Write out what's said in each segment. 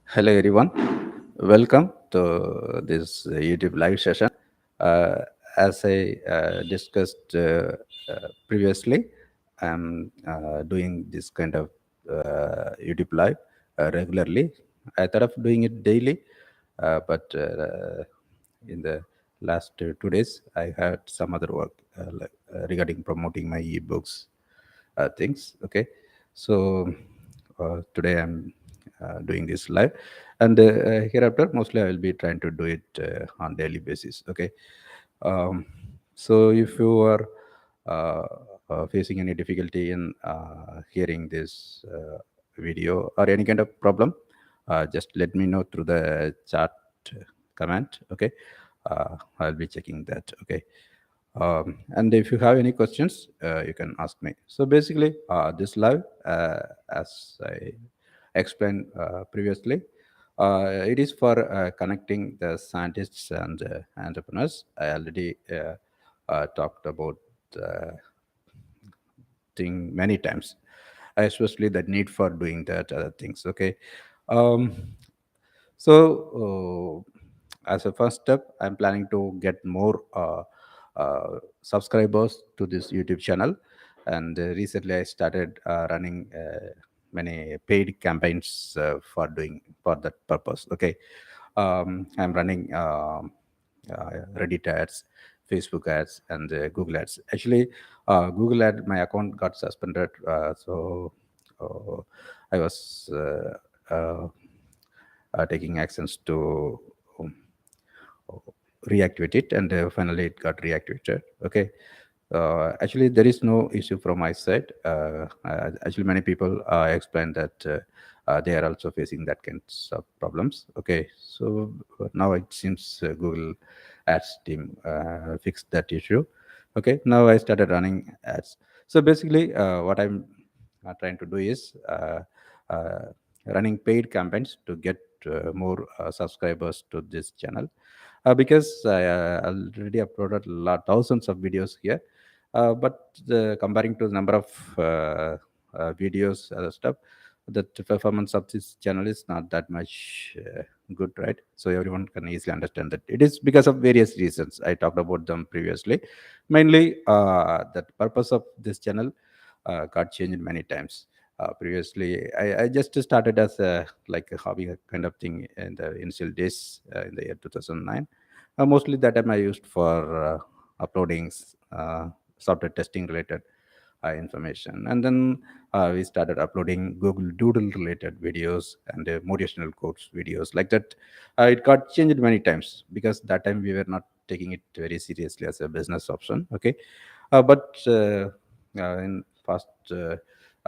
Hello, everyone. Welcome to this YouTube live session. Uh, as I discussed previously, I'm doing this kind of YouTube live regularly. I thought of doing it daily, but in the last 2 days, I had some other work regarding promoting my ebooks things. Okay, so today I'm doing this live, and hereafter mostly I will be trying to do it on daily basis. Okay, um, so if you are uh, facing any difficulty in hearing this video or any kind of problem, just let me know through the chat comment. Okay, I'll be checking that. Okay, and if you have any questions, you can ask me. So basically, this live, as I explained previously, it is for connecting the scientists and entrepreneurs. I already talked about the thing many times, especially the need for doing that other things. Okay, um, as a first step, I'm planning to get more subscribers to this YouTube channel. And recently, I started running many paid campaigns for that purpose. Okay, I'm running Reddit ads, Facebook ads, and Google ads. Actually, Google ad my account got suspended, so uh, I was. Taking actions to um, reactivate it, and finally it got reactivated. Okay, actually there is no issue from my side. Actually many people explained that they are also facing that kinds of problems. Okay, so now it seems Google ads team fixed that issue. Okay, now I started running ads. So basically what I'm trying to do is uh, running paid campaigns to get more subscribers to this channel, because I already uploaded thousands of videos here, but comparing to the number of videos, other stuff, the performance of this channel is not that much good, right? So everyone can easily understand that it is because of various reasons. I talked about them previously. Mainly, the purpose of this channel got changed many times. Previously, I just started as a like a hobby kind of thing in the initial days in the year 2009. Mostly that time I used for uploading software testing related information, and then we started uploading Google Doodle related videos and motivational quotes videos like that. It got changed many times because that time we were not taking it very seriously as a business option. Okay, but in past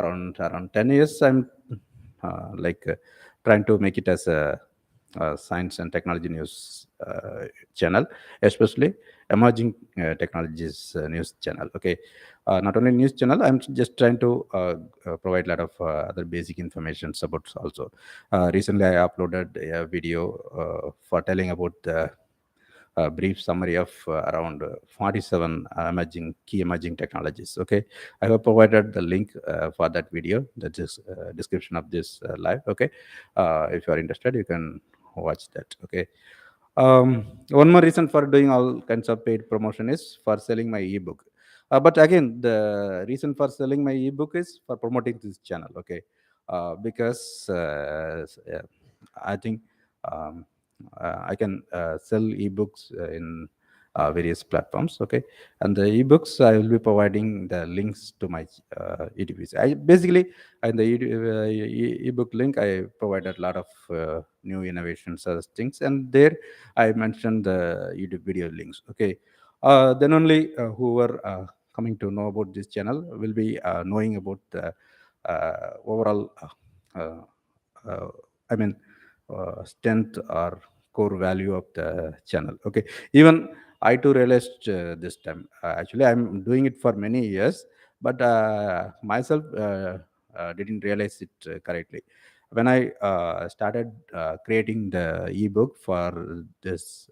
around 10 years, I'm trying to make it as a science and technology news channel, especially emerging technologies news channel. Okay, not only news channel, I'm just trying to provide a lot of other basic informations about also. Recently, I uploaded a video for telling about the brief summary of around 47 key emerging technologies. Okay, I have provided the link for that video. That is description of this live. Okay, if you are interested, you can watch that. Okay. One more reason for doing all kinds of paid promotion is for selling my ebook. But again, the reason for selling my ebook is for promoting this channel. Okay, because I think um, I can sell ebooks in various platforms. Okay, and the ebooks I will be providing the links to my EDVs. I basically in the ebook link I provided a lot of new innovations, things, and there I mentioned the YouTube video links. Okay, then only whoever coming to know about this channel will be knowing about the overall. Uh, uh, I mean, strength or core value of the channel. Okay, even I too realized this time. Actually, I'm doing it for many years, but myself didn't realize it correctly. When I started creating the ebook for this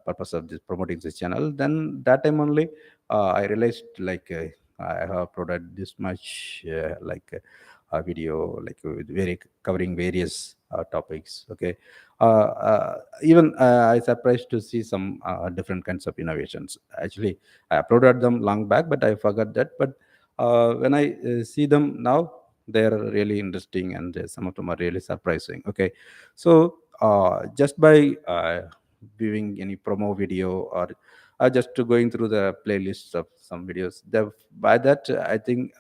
purpose of this promoting this channel, then that time only I realized I have uploaded this much video, like with very covering various topics. Okay, even I surprised to see some different kinds of innovations. Actually, I uploaded them long back, but I forgot that. But when I see them now, they are really interesting, and some of them are really surprising. Okay, so just by viewing any promo video, or just going through the playlists of some videos, by that I think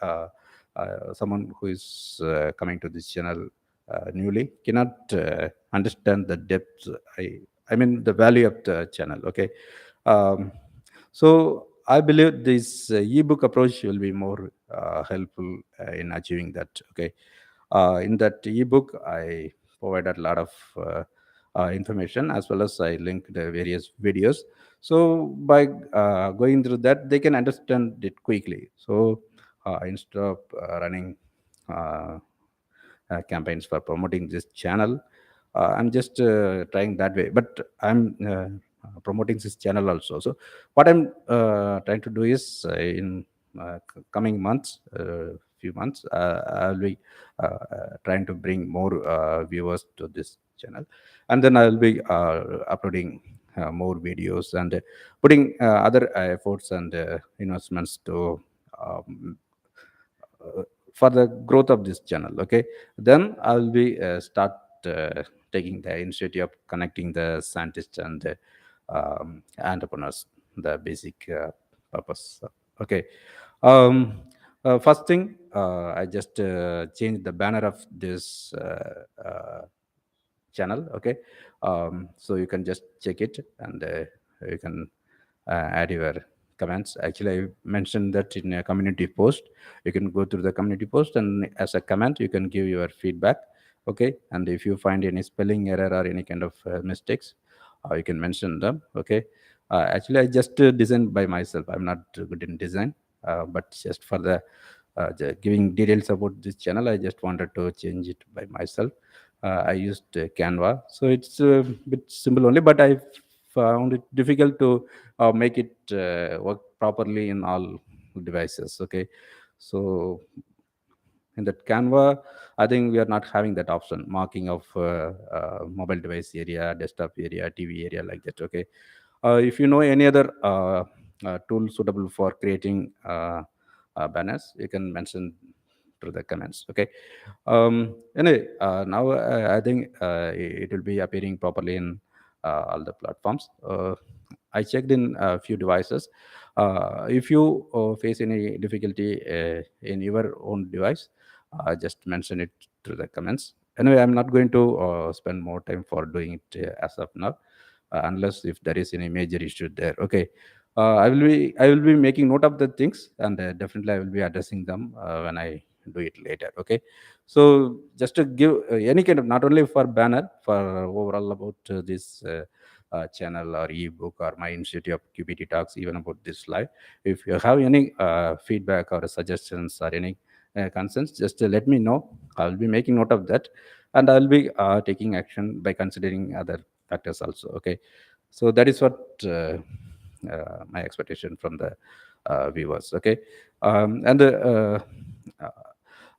someone who is coming to this channel newly cannot understand the depth. I mean the value of the channel. Okay, um, so I believe this ebook approach will be more helpful in achieving that. Okay, in that ebook, I provided a lot of information, as well as I linked the various videos. So by going through that, they can understand it quickly. So instead of running uh, campaigns for promoting this channel, I'm just trying that way. But I'm promoting this channel also. So what I'm trying to do is in coming months, few months, I'll be trying to bring more viewers to this channel, and then I'll be uploading more videos, and putting other efforts and investments to um, uh, for the growth of this channel. Okay, then I'll be start taking the initiative of connecting the scientists and entrepreneurs, the basic purpose. Okay, first thing, I just changed the banner of this channel. Okay, so you can just check it, and you can add your comments. Actually, I mentioned that in a community post. You can go through the community post, and as a comment you can give your feedback. Okay, and if you find any spelling error or any kind of mistakes, you can mention them. Okay, actually I just designed by myself. I'm not good in design, but just for the giving details about this channel, I just wanted to change it by myself. I used Canva, so it's a bit simple only, but I found it difficult to make it work properly in all devices. Okay, so in that Canva, I think we are not having that option, marking of mobile device area, desktop area, TV area, like that. Okay, if you know any other tool suitable for creating banners, you can mention through the comments. Okay, anyway, now I think it will be appearing properly in all the platforms. I checked in a few devices. If you face any difficulty in your own device, just mention it through the comments. Anyway, I'm not going to spend more time for doing it as of now, unless if there is any major issue there. Okay, I will be making note of the things, and definitely I will be addressing them when I do it later. Okay, so just to give any kind of, not only for banner, for overall about this channel or ebook or my initiative of QPT talks, even about this live. If you have any feedback or suggestions or any concerns, just let me know. I'll be making note of that, and I'll be taking action by considering other factors also. Okay, so that is what my expectation from the viewers. Okay, and uh,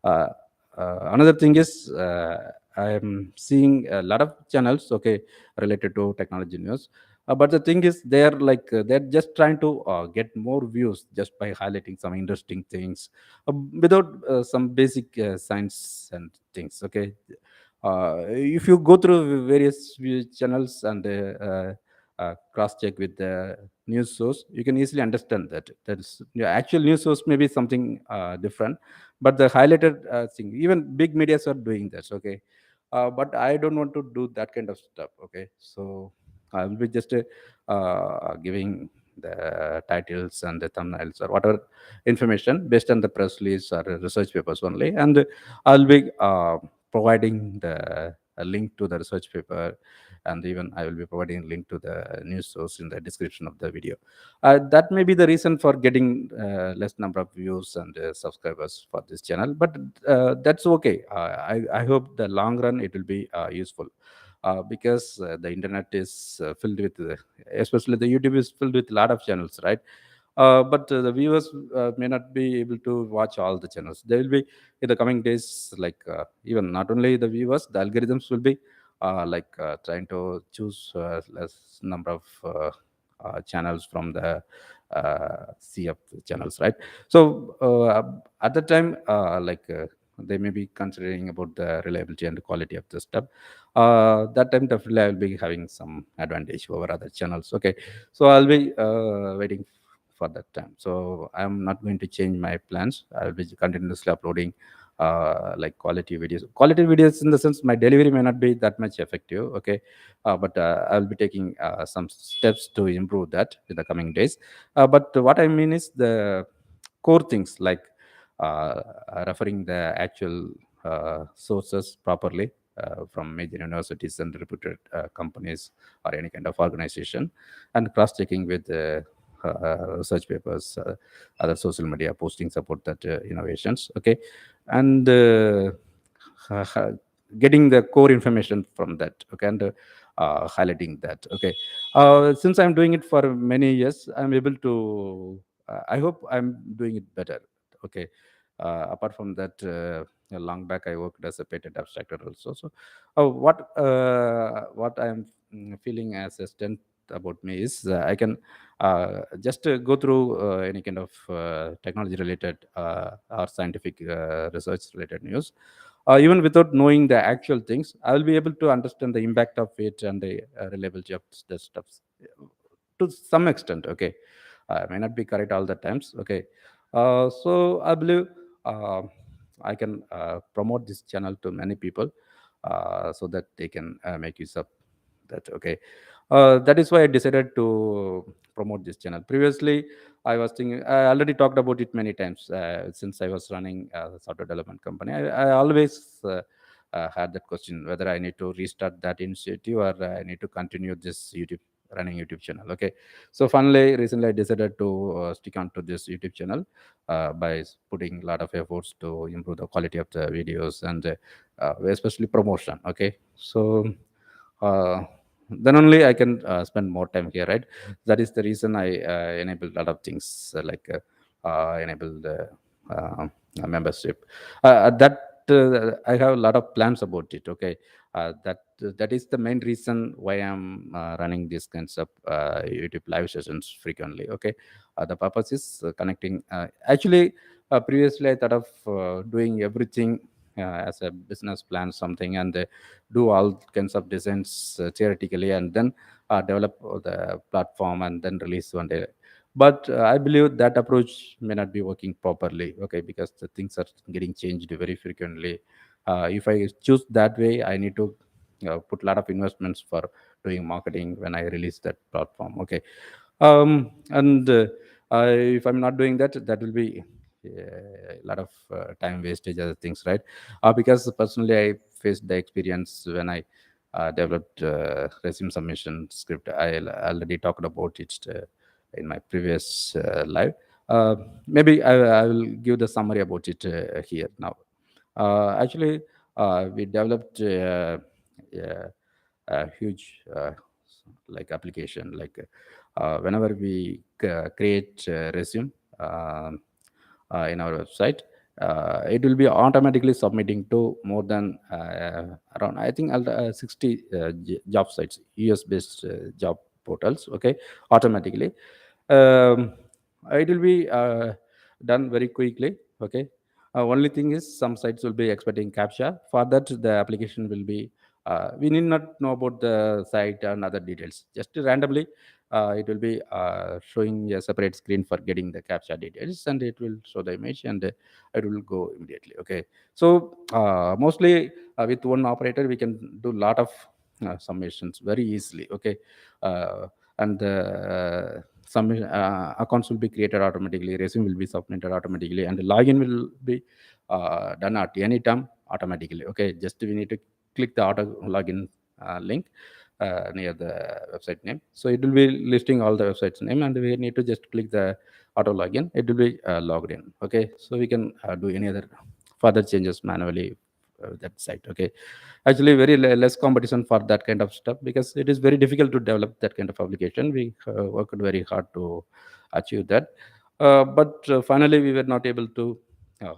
uh, another thing is, I am seeing a lot of channels, okay, related to technology news. But the thing is, they're just trying to get more views just by highlighting some interesting things, without some basic science and things. Okay, if you go through various channels and cross check with the news source, you can easily understand that that's, yeah, actual news source may be something different, but the highlighted thing, even big medias are doing this. Okay, but I don't want to do that kind of stuff. Okay, so I will be just giving the titles and the thumbnails or whatever information based on the press release or research papers only, and I'll be providing the a link to the research paper, and even I will be providing a link to the news source in the description of the video. That may be the reason for getting less number of views and subscribers for this channel, but that's okay. I hope the long run it will be useful, because the internet is filled with, especially the YouTube is filled with a lot of channels, right? But the viewers may not be able to watch all the channels. They will be in the coming days, like even not only the viewers, the algorithms will be trying to choose less number of channels from the sea of channels, right? So at the time, they may be considering about the reliability and the quality of the stuff. That time definitely I will be having some advantage over other channels. Okay, so I'll be waiting for that time. So I'm not going to change my plans. I'll be continuously uploading quality videos. Quality videos in the sense my delivery may not be that much effective. Okay, but I'll be taking some steps to improve that in the coming days. But what I mean is the core things like uh, referring the actual sources properly from major universities and reputed companies or any kind of organization, and cross-checking with research papers, other social media posting support that innovations. Okay, and getting the core information from that. Okay, and highlighting that. Okay, since I'm doing it for many years, I'm able to. I hope I'm doing it better. Okay, apart from that. Long back, I worked as a patent abstractor also. So, what I'm feeling as a strength about me is I can just go through any kind of technology related or scientific research related news. Even without knowing the actual things, I will be able to understand the impact of it and the reliability of the stuff to some extent. Okay, may not be correct all the times. Okay, so I believe uh, I can promote this channel to many people so that they can make use of that. Okay, that is why I decided to promote this channel. Previously, I was thinking, I already talked about it many times since I was running a software development company. I always had that question whether I need to restart that initiative or I need to continue this running YouTube channel. Okay, so finally, recently I decided to stick on to this YouTube channel by putting a lot of efforts to improve the quality of the videos and especially promotion. Okay, so uh, then only I can spend more time here, right? That is the reason I enabled a lot of things enable the membership. That I have a lot of plans about it. Okay, that is the main reason why I'm running these kinds of YouTube live sessions frequently. Okay, the purpose is connecting. Actually, previously I thought of doing everything as a business plan, something, and do all kinds of designs theoretically, and then develop the platform and then release one day. But I believe that approach may not be working properly. Okay, because the things are getting changed very frequently. If I choose that way, I need to put a lot of investments for doing marketing when I release that platform. Okay, and if I'm not doing that, that will be a lot of time wastage, other things, right? Because personally I faced the experience when I developed resume submission script. Already talked about it in my previous live. Maybe I will give the summary about it here now. Actually, we developed a huge application. Whenever we create resume in our website, it will be automatically submitting to more than around, I think, 60 job sites, US based job portals. Okay, automatically. um, it will be done very quickly. Okay, only thing is some sites will be expecting captcha. For that, the application will be we need not know about the site and other details. Just randomly, it will be showing a separate screen for getting the captcha details, and it will show the image, and it will go immediately. Okay, so mostly with one operator, we can do lot of submissions very easily. Okay, uh, and the accounts will be created automatically, resume will be submitted automatically, and the login will be done at any time automatically. Okay, just we need to click the auto login link near the website name. So it will be listing all the websites name, and we need to just click the auto login. It will be logged in. Okay, so we can do any other further changes manually that site. Okay, actually very less competition for that kind of stuff, because it is very difficult to develop that kind of application. We worked very hard to achieve that, but finally we were not able to uh,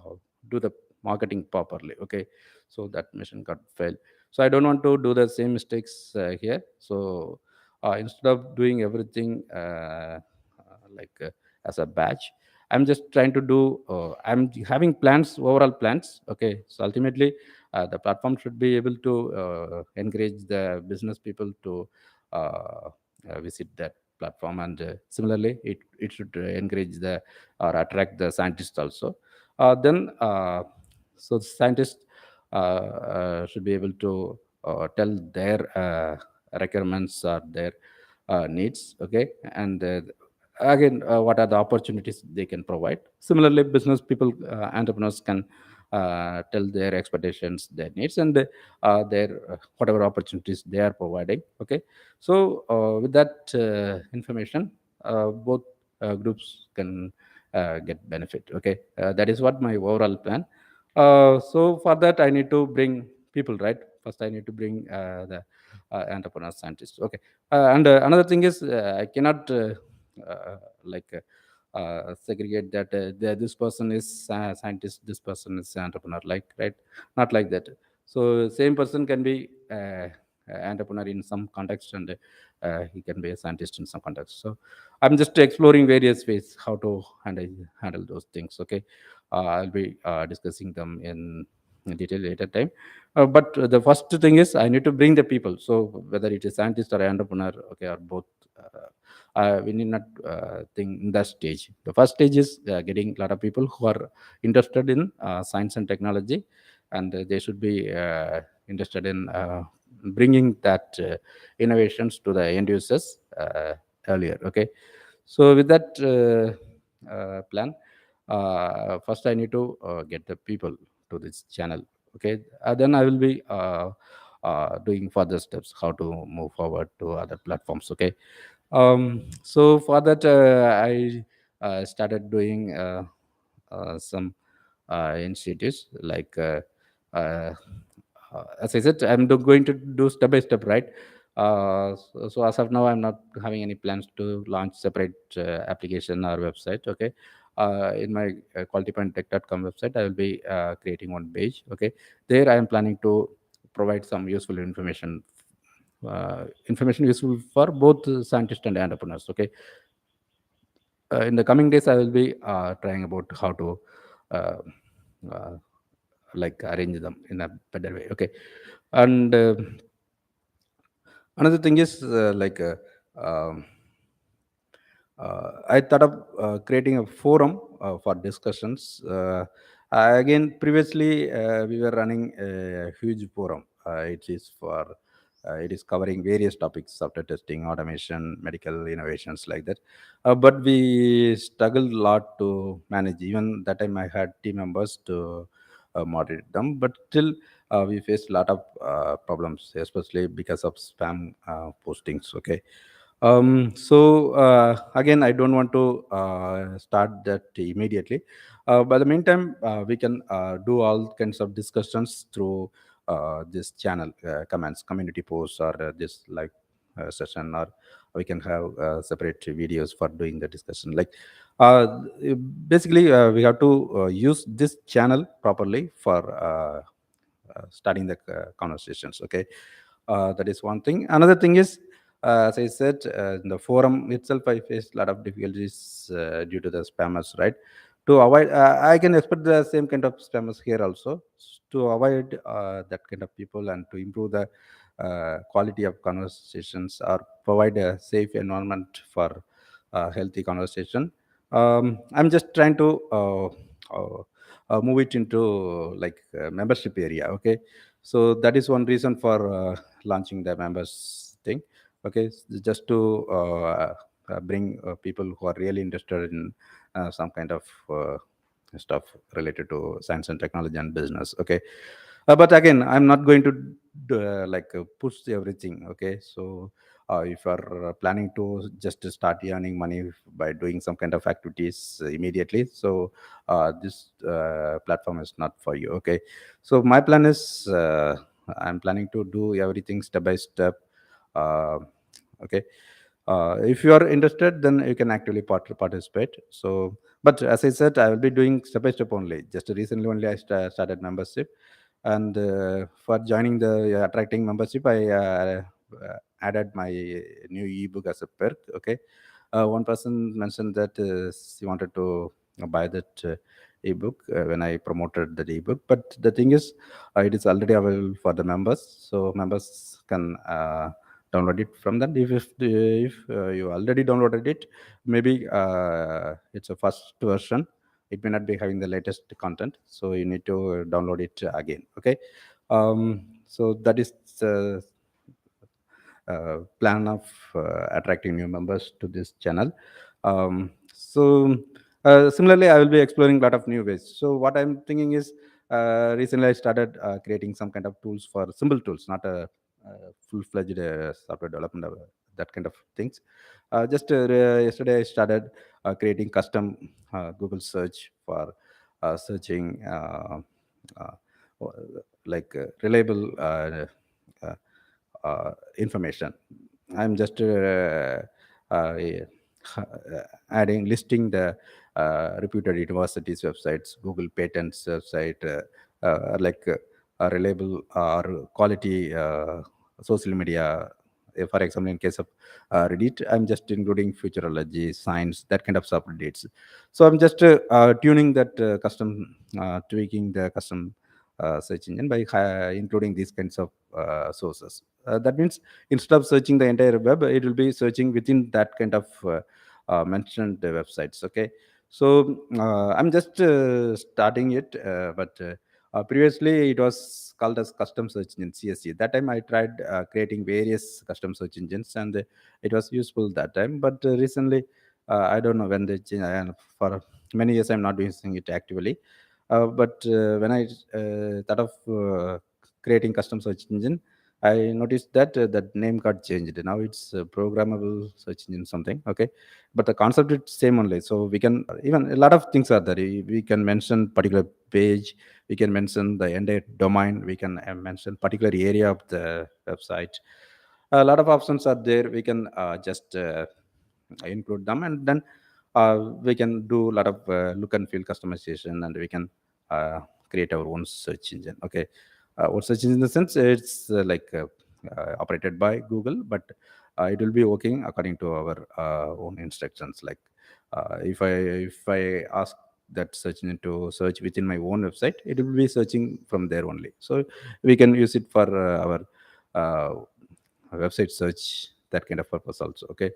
do the marketing properly. Okay, so that mission got failed. So I don't want to do the same mistakes here. So instead of doing everything like as a batch, I'm just trying to do I'm having plans, overall plans. Okay, so ultimately the platform should be able to encourage the business people to uh, visit that platform, and similarly it should encourage the or attract the scientists also. Then so the scientists should be able to tell their requirements or their needs. Okay, and again what are the opportunities they can provide. Similarly, business people, entrepreneurs can tell their expectations, their needs, and their whatever opportunities they are providing. Okay, so with that information, both groups can get benefit. Okay, that is what my overall plan. So for that I need to bring people, right? First I need to bring the entrepreneur scientists. Okay, and another thing is I cannot like segregate that this person is scientist, this person is entrepreneur, like, right? Not like that. So same person can be entrepreneur in some context, and he can be a scientist in some context. So I'm just exploring various ways how to handle those things. Okay, I'll be discussing them in detail later time. But the first thing is I need to bring the people. So whether it is scientist or entrepreneur, okay, or both, we need not think in that stage. The first stage is getting a lot of people who are interested in science and technology, and they should be interested in bringing that innovations to the end users earlier. Okay, so with that plan, first I need to get the people to this channel. Okay, then I will be doing further steps how to move forward to other platforms. Okay, so for that I started doing some initiatives like uh, as I said, I'm going to do step by step, right? So as of now, I'm not having any plans to launch separate application or website. Okay, in my qualitypointtech.com website, I will be creating one page. Okay, there I am planning to provide some useful information useful for both scientists and entrepreneurs. Okay, in the coming days, I will be trying about how to uh, uh, like arrange them in a better way. Okay, and another thing is um, I thought of creating a forum for discussions. Again, previously we were running a huge forum. It is covering various topics: software testing, automation, medical innovations, like that. But we struggled a lot to manage. Even that time, I had team members to moderate them, but still we faced a lot of problems, especially because of spam postings. Okay, so again, I don't want to start that immediately. By the meantime, we can do all kinds of discussions through this channel, comments, community posts, or this live session, or we can have separate videos for doing the discussion. Like uh, basically, we have to use this channel properly for starting the conversations. Okay, that is one thing. Another thing is, as I said, in the forum itself, I faced a lot of difficulties due to the spammers, right? To avoid, I can expect the same kind of spammers here also. To avoid that kind of people and to improve the quality of conversations or provide a safe environment for healthy conversation, I'm just trying to move it into like membership area. Okay, so that is one reason for launching the members thing. Okay, just to bring people who are really interested in some kind of stuff related to science and technology and business. Okay, But again, I'm not going to push everything. Okay, so if you're planning to just start earning money by doing some kind of activities immediately, so this platform is not for you. Okay, so my plan is I'm planning to do everything step by step. Uh, okay, if you are interested, then you can actually participate. So, but as I said, I will be doing step by step only. Just recently only I started membership, and for joining the attracting membership, I added my new ebook as a perk. Okay, one person mentioned that she wanted to buy that ebook when I promoted that ebook, but the thing is, it is already available for the members, so members can download it from that. If you already downloaded it, maybe it's a first version, it may not be having the latest content, so you need to download it again. Okay, so that is uh, plan of attracting new members to this channel. Similarly, I will be exploring a lot of new ways. So what I'm thinking is, recently I started creating some kind of tools, for simple tools, not a full-fledged software development, that kind of things. Just yesterday I started creating custom Google search for searching uh, reliable uh, information. I'm just uh, adding listing the reputed universities websites, Google patents website, reliable or quality social media. For example, in case of Reddit, I'm just including futurology, science, that kind of subreddits. So I'm just tuning that tweaking the custom search engine by including these kinds of sources. That means instead of searching the entire web, it will be searching within that kind of mentioned websites. Okay, so I'm just starting it, but previously it was called as custom search engine, CSE. That time I tried creating various custom search engines, and it was useful that time. But recently, I don't know when they change. For many years, I'm not using it actively. But when I thought of creating custom search engine, I noticed that that name got changed. Now it's programmable search engine something. Okay, but the concept is same only. So we can even a lot of things are there. We can mention particular page. We can mention the entire domain. We can mention particular area of the website. A lot of options are there. We can just include them, and then we can do a lot of look and feel customization, and we can uh, create our own search engine. Okay, our search engine in the sense it's operated by Google, but it will be working according to our own instructions. Like if I ask that search engine to search within my own website, it will be searching from there only. So we can use it for our uh, website search, that kind of purpose also. Okay,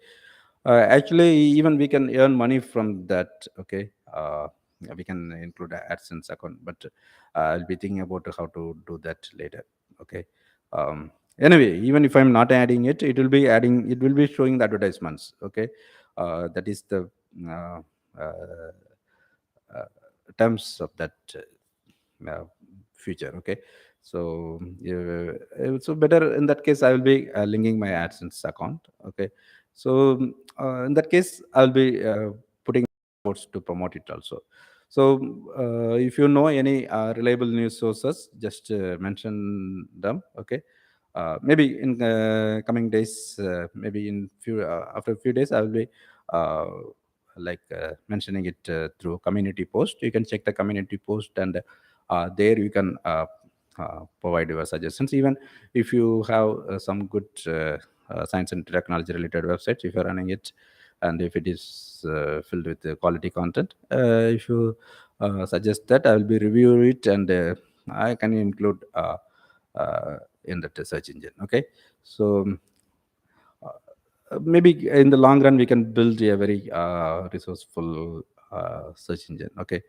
actually even we can earn money from that. Okay, we can include a AdSense account, but I'll be thinking about how to do that later. Okay, anyway, even if I'm not adding it, it will be showing the advertisements. Okay, that is the uh, uh, uh, terms of that future. Okay, so so better in that case I will be linking my AdSense account. Okay, so in that case I'll be putting efforts to promote it also. So if you know any reliable news sources, just mention them. Okay, maybe in coming days, maybe in few after a few days I will be uh, mentioning it through community post. You can check the community post, and there you can provide your suggestions. Even if you have some good science and technology related websites, if you're running it, and if it is filled with quality content, if you suggest that, I will be review it, and I can include in the search engine. Okay, so maybe in the long run we can build a very resourceful search engine. Okay,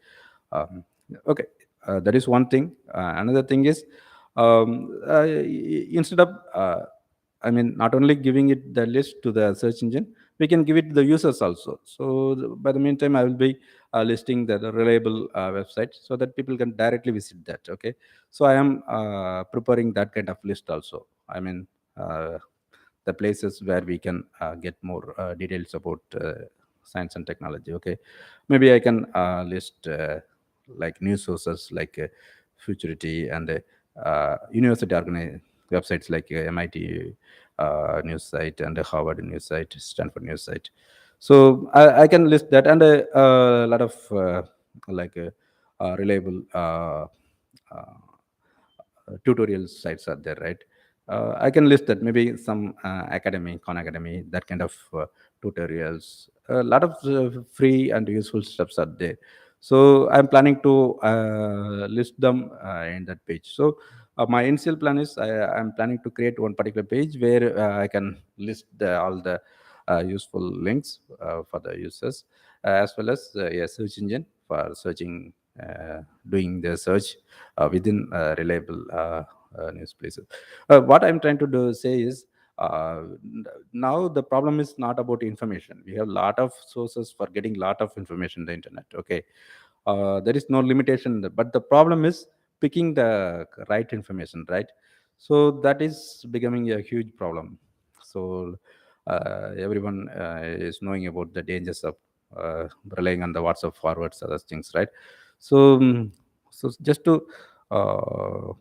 okay, that is one thing. Another thing is, instead of I mean, not only giving it the list to the search engine, we can give it to the users also. So by the meantime, I will be listing the reliable website so that people can directly visit that. Okay. So I am preparing that kind of list also. I mean, uh, the places where we can get more details about science and technology. Okay. Maybe I can list like news sources like Futurity and university websites like MIT news site and Harvard news site, Stanford news site. So I can list that, and a lot of like reliable tutorial sites are there, right? I can list that, maybe some academy, Khan Academy, that kind of tutorials. A lot of free and useful stuffs are there. So I'm planning to list them in that page. So my initial plan is I'm planning to create one particular page where I can list all the useful links for the users, as well as a search engine for searching, doing the search within reliable news places. What I'm trying to say is, now the problem is not about information. We have a lot of sources for getting lot of information in the internet. Okay. There is no limitation, but the problem is picking the right information, right? So that is becoming a huge problem. So everyone is knowing about the dangers of relying on the WhatsApp forwards, other things, right? So so just to uh,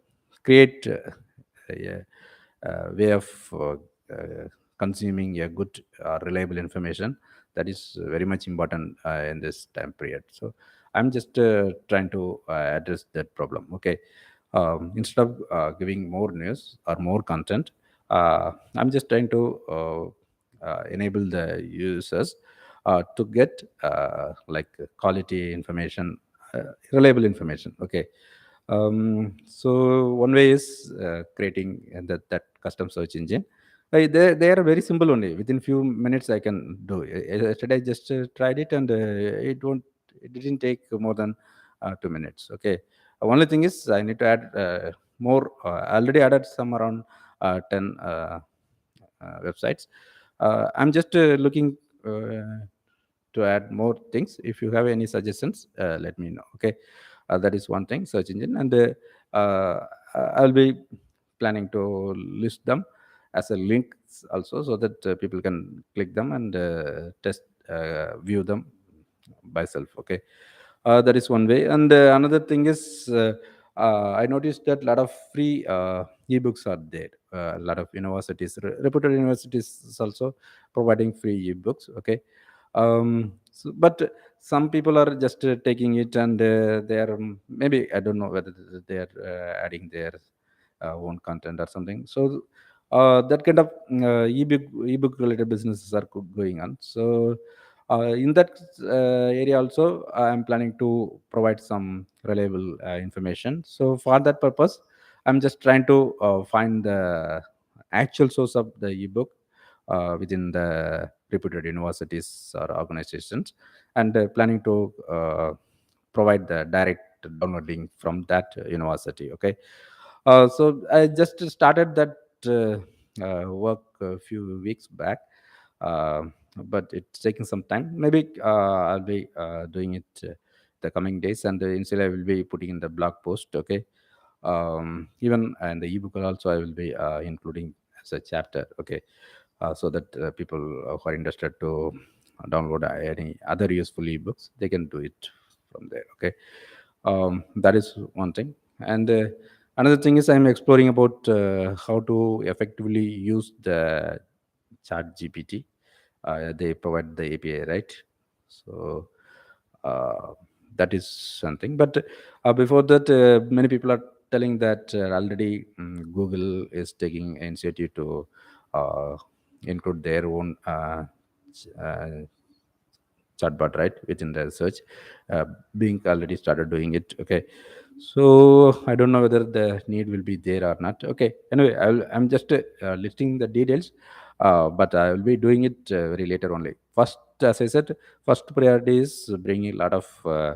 create a way of consuming a good reliable information, that is very much important in this time period. So I'm just trying to address that problem. Okay. Instead of giving more news or more content, I'm just trying to enable the users to get like quality information, reliable information. Okay. So one way is creating that custom search engine. They are very simple only. Within few minutes, I can do. Yesterday, I just tried it, and it didn't take more than 2 minutes. Okay. Only thing is, I need to add more. I already added some around 10 websites. I'm just looking to add more things. If you have any suggestions, let me know. Okay. That is one thing, search engine, and I'll be planning to list them as a links also, so that people can click them and test, view them by self. Okay. That is one way, and another thing is, I noticed that a lot of free ebooks are there. A lot of universities, reputed universities, is also providing free ebooks. Okay. But some people are just taking it, and they are, maybe, I don't know whether they are adding their own content or something. So that kind of ebook related businesses are going on. So in that area also, I'm planning to provide some reliable information. So for that purpose, I'm just trying to find the actual source of the ebook within the reputed universities or organizations, and planning to provide the direct downloading from that university. Okay. So I just started that work a few weeks back, uh, but it's taking some time. Maybe I'll be doing it the coming days, and instead I will be putting in the blog post. Okay. Even and the ebook also, I will be including as a chapter. Okay. So that people who are interested to download any other useful ebooks, they can do it from there. Okay. That is one thing. And another thing is, I'm exploring about how to effectively use the chat GPT. They provide the API, right? So uh, that is something. But before that, many people are telling that already Google is taking initiative to uh, include their own uh, chatbot, right, within the search. uh, Being already started doing it. Okay. So I don't know whether the need will be there or not. Okay. Anyway, I'm just listing the details, but I will be doing it very later only. First, as I said, first priority is bringing a lot of uh,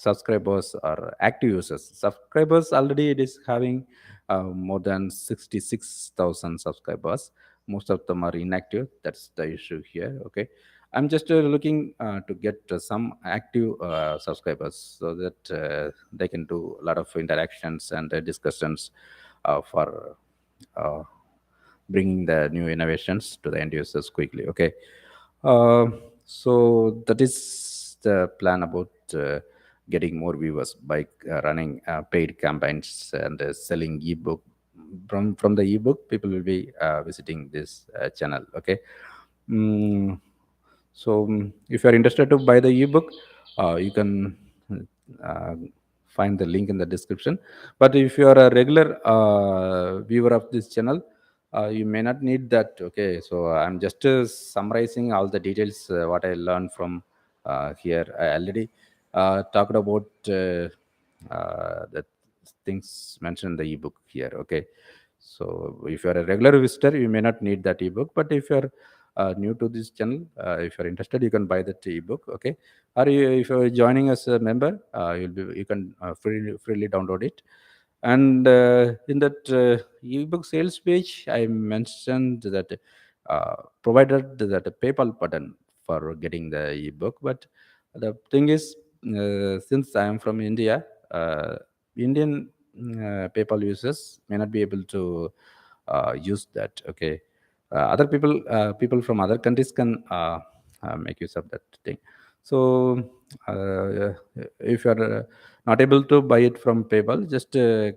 subscribers or active users. Subscribers already it is having more than 66,000 subscribers. Most of them are inactive. That's the issue here. Okay, I'm just looking to get some active subscribers so that they can do a lot of interactions and discussions for uh, bringing the new innovations to the end users quickly. Okay, uh, so that is the plan about getting more viewers by running paid campaigns and selling ebook. From the ebook, people will be visiting this channel. Okay. Mm, so if you are interested to buy the ebook, you can uh, find the link in the description. But if you are a regular viewer of this channel, you may not need that. Okay, so I'm just summarizing all the details what I learned from here. I already talked about the things mentioned in the ebook here. Okay, so if you are a regular visitor, you may not need that ebook. But if you are new to this channel, if you're interested, you can buy that ebook. Okay, or if you're joining as a member, you can freely download it. And in that ebook sales page, I mentioned that provided that a PayPal button for getting the ebook. But the thing is, since I am from India, Indian PayPal users may not be able to use that. Okay, other people from other countries can make use of that thing. So uh, if you are not able to buy it from PayPal, just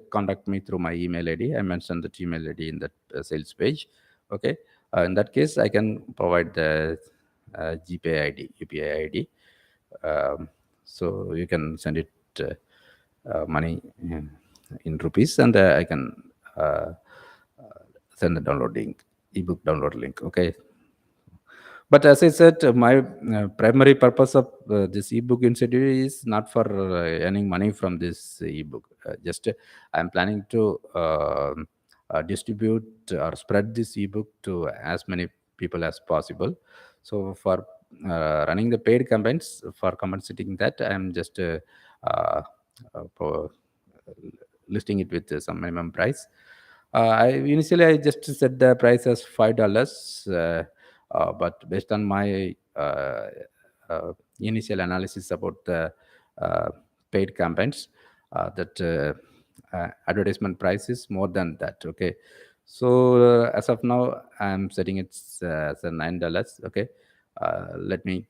contact me through my email ID. I mentioned the email ID in that sales page. Okay, in that case, I can provide the GPay ID, UPI ID. Um, so you can send it money in rupees, and I can uh, send the download link, ebook download link. Okay, but as I said, my primary purpose of this ebook institute is not for earning money from this ebook. Just I'm planning to distribute or spread this ebook to as many people as possible. So for running the paid campaigns, for compensating that, I'm just uh, for listing it with some minimum price. I just set the price as $5, but based on my initial analysis about the uh, paid campaigns, that advertisement price is more than that. Okay, so as of now, I'm setting it as a $9. Okay, let me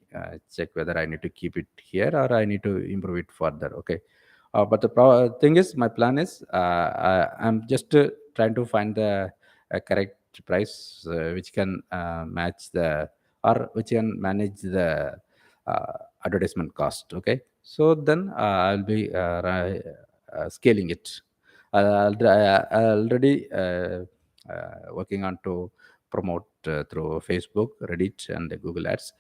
check whether I need to keep it here or I need to improve it further. Okay, but the thing is, my plan is I'm just trying to find the correct price which can match the or which can manage the uh, advertisement cost. Okay, so then I'll be scaling it. I already working on to promote through Facebook, Reddit, and Google Ads.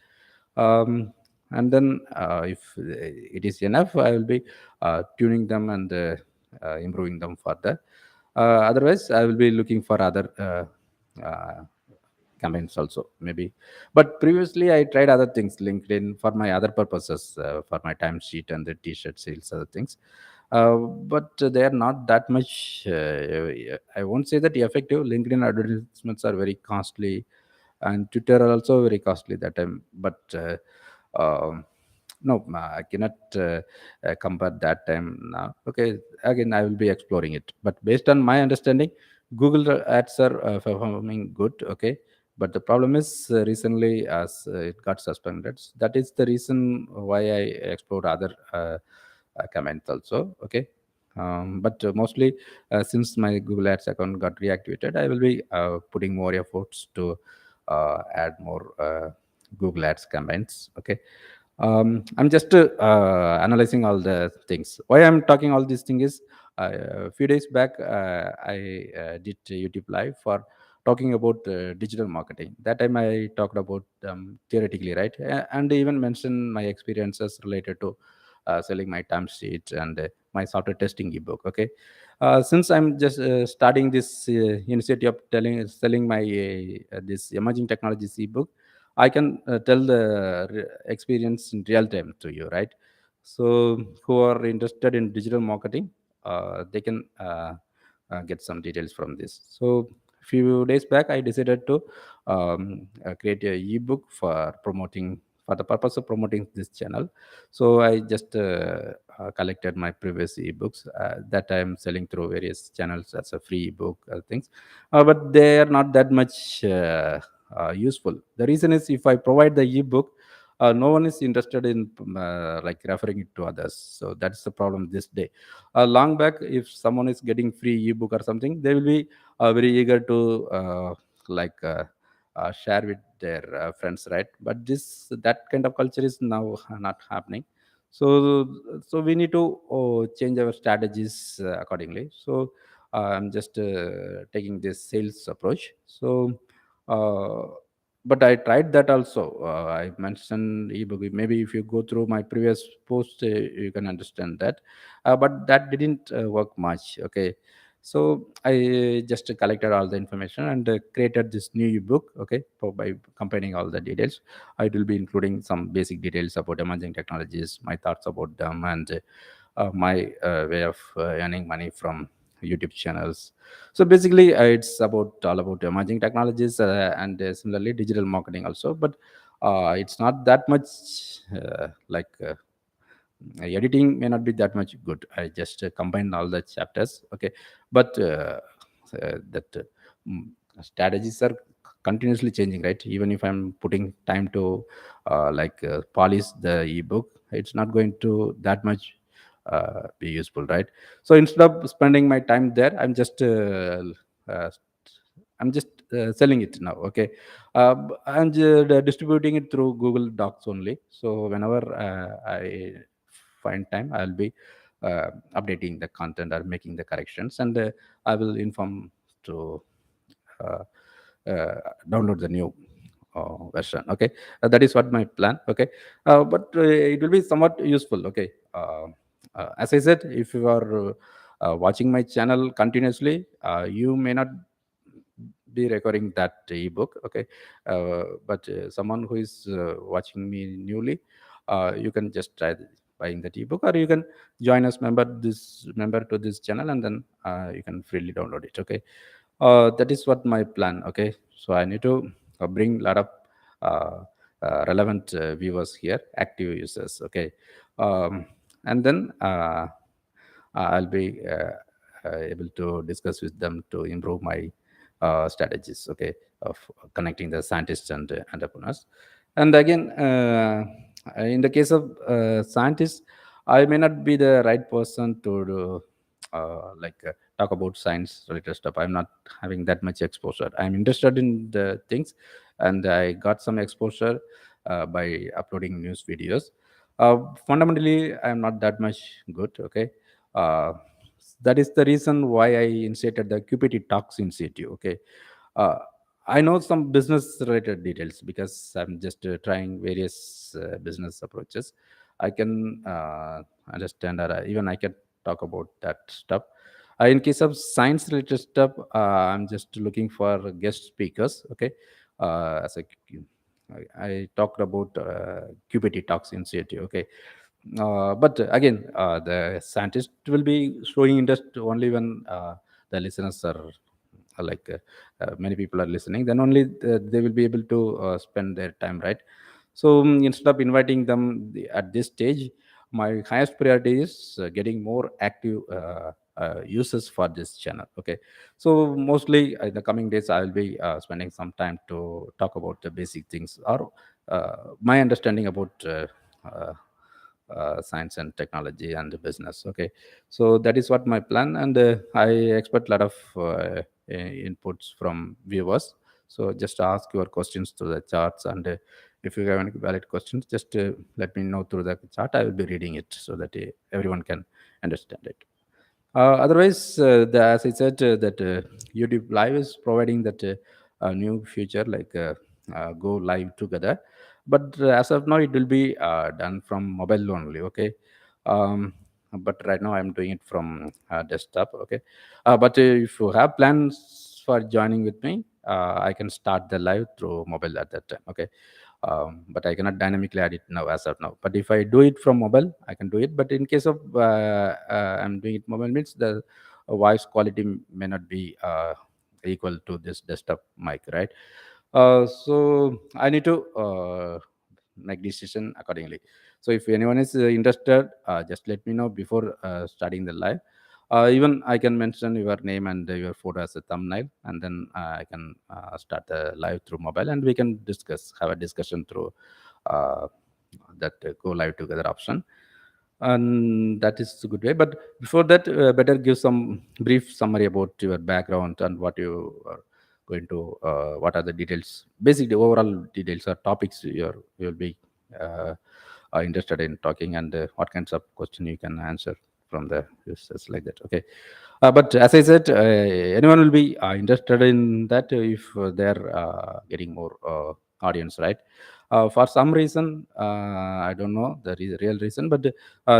And then if it is enough, I will be tuning them and improving them further. Otherwise, I will be looking for other campaigns also, maybe. But previously I tried other things, LinkedIn, for my other purposes, for my timesheet and the t-shirt sales, other things. But they are not that much, I won't say that effective. LinkedIn advertisements are very costly, and Twitter are also very costly that time. But um, no, I cannot compare that time now. Okay, again, I will be exploring it. But based on my understanding, Google ads are performing good. Okay, but the problem is recently as it got suspended. That is the reason why I explored other comments also. Okay, but mostly since my Google Ads account got reactivated, I will be putting more efforts to add more Google Ads campaigns. Okay, I'm just analyzing all the things. Why I'm talking all these things is a few days back I did a YouTube live for talking about digital marketing. That time I talked about theoretically, right, and even mentioned my experiences related to selling my timesheet and my software testing ebook. Okay, since I'm just starting this initiative of selling my this emerging technologies ebook, I can tell the experience in real time to you, right? So who are interested in digital marketing, they can get some details from this. So few days back, I decided to create a ebook for promoting, for the purpose of promoting this channel. So I just collected my previous ebooks that I am selling through various channels as a free ebook things, but they are not that much useful. The reason is, if I provide the ebook, no one is interested in like referring it to others. So that's the problem this day. Long back, if someone is getting free ebook or something, they will be very eager to like share with their friends, right? But this, that kind of culture is now not happening. So we need to change our strategies accordingly. So I'm just taking this sales approach. So uh, but I tried that also. I mentioned ebook. Maybe if you go through my previous post, you can understand that. But that didn't work much. Okay, so I just collected all the information and created this new ebook. Okay, by combining all the details, I will be including some basic details about emerging technologies, my thoughts about them, and my way of earning money from YouTube channels. So basically, it's about all about emerging technologies and similarly digital marketing also. But it's not that much like editing may not be that much good. I just combine all the chapters. Okay, but that mm, strategies are continuously changing, right? Even if I'm putting time to polish the ebook, it's not going to that much be useful, right? So instead of spending my time there, uh, I'm just selling it now. Okay, I'm distributing it through Google Docs only. So whenever I find time, I'll be updating the content or making the corrections, and I will inform to uh, uh, download the new version. Okay, that is what my plan. Okay, but it will be somewhat useful. Okay, as I said, if you are watching my channel continuously, you may not be recording that ebook. Okay, but someone who is watching me newly, you can just try buying that ebook, or you can join us member to this channel, and then you can freely download it. Okay, that is what my plan. Okay, so I need to bring a lot of uh, relevant viewers here, active users. Okay, and then I'll be able to discuss with them to improve my strategies. Okay, of connecting the scientists and entrepreneurs. And again, in the case of scientists, I may not be the right person to do, talk about science related stuff. I'm not having that much exposure. I'm interested in the things, and I got some exposure by uploading news videos. Fundamentally, I'm not that much good. Okay, uh, that is the reason why I initiated the QPT Talks Initiative. Okay, uh, I know some business related details because I'm just trying various business approaches. I can understand, or even I can talk about that stuff. In case of science related stuff, I'm just looking for guest speakers. Okay, as I talked about QPT Talks Initiative. Okay, but again, the scientist will be showing interest only when the listeners are many people are listening. Then only they will be able to spend their time, right? So instead of inviting them at this stage, my highest priority is getting more active users for this channel. Okay, so mostly in the coming days, I will be spending some time to talk about the basic things, or my understanding about uh, science and technology and business. Okay, so that is what my plan, and I expect a lot of inputs from viewers. So just ask your questions to the charts, and if you have any valid questions, just let me know through the chat. I will be reading it so that everyone can understand it. Otherwise, as I said, that YouTube Live is providing that new feature, go live together. But as of now, it will be done from mobile only. Okay, but right now I'm doing it from desktop. Okay, but if you have plans for joining with me, I can start the live through mobile at that time. Okay, but I cannot dynamically add it now as of now. But if I do it from mobile, I can do it. But in case of I'm doing it mobile, means the voice quality may not be equal to this desktop mic, right? So I need to make decision accordingly. So if anyone is interested, just let me know before starting the live. Even I can mention your name and your photo as a thumbnail, and then I can start the live through mobile, and we can have a discussion through uh, that go live together option, and that is a good way. But before that, better give some brief summary about your background and what you are going to, what are the details, basic the overall details or topics you'll be uh, are interested in talking, and what kinds of question you can answer from the users like that. Okay. But as I said, anyone will be interested in that if they're getting more audience, right? For some reason, I don't know the real reason, but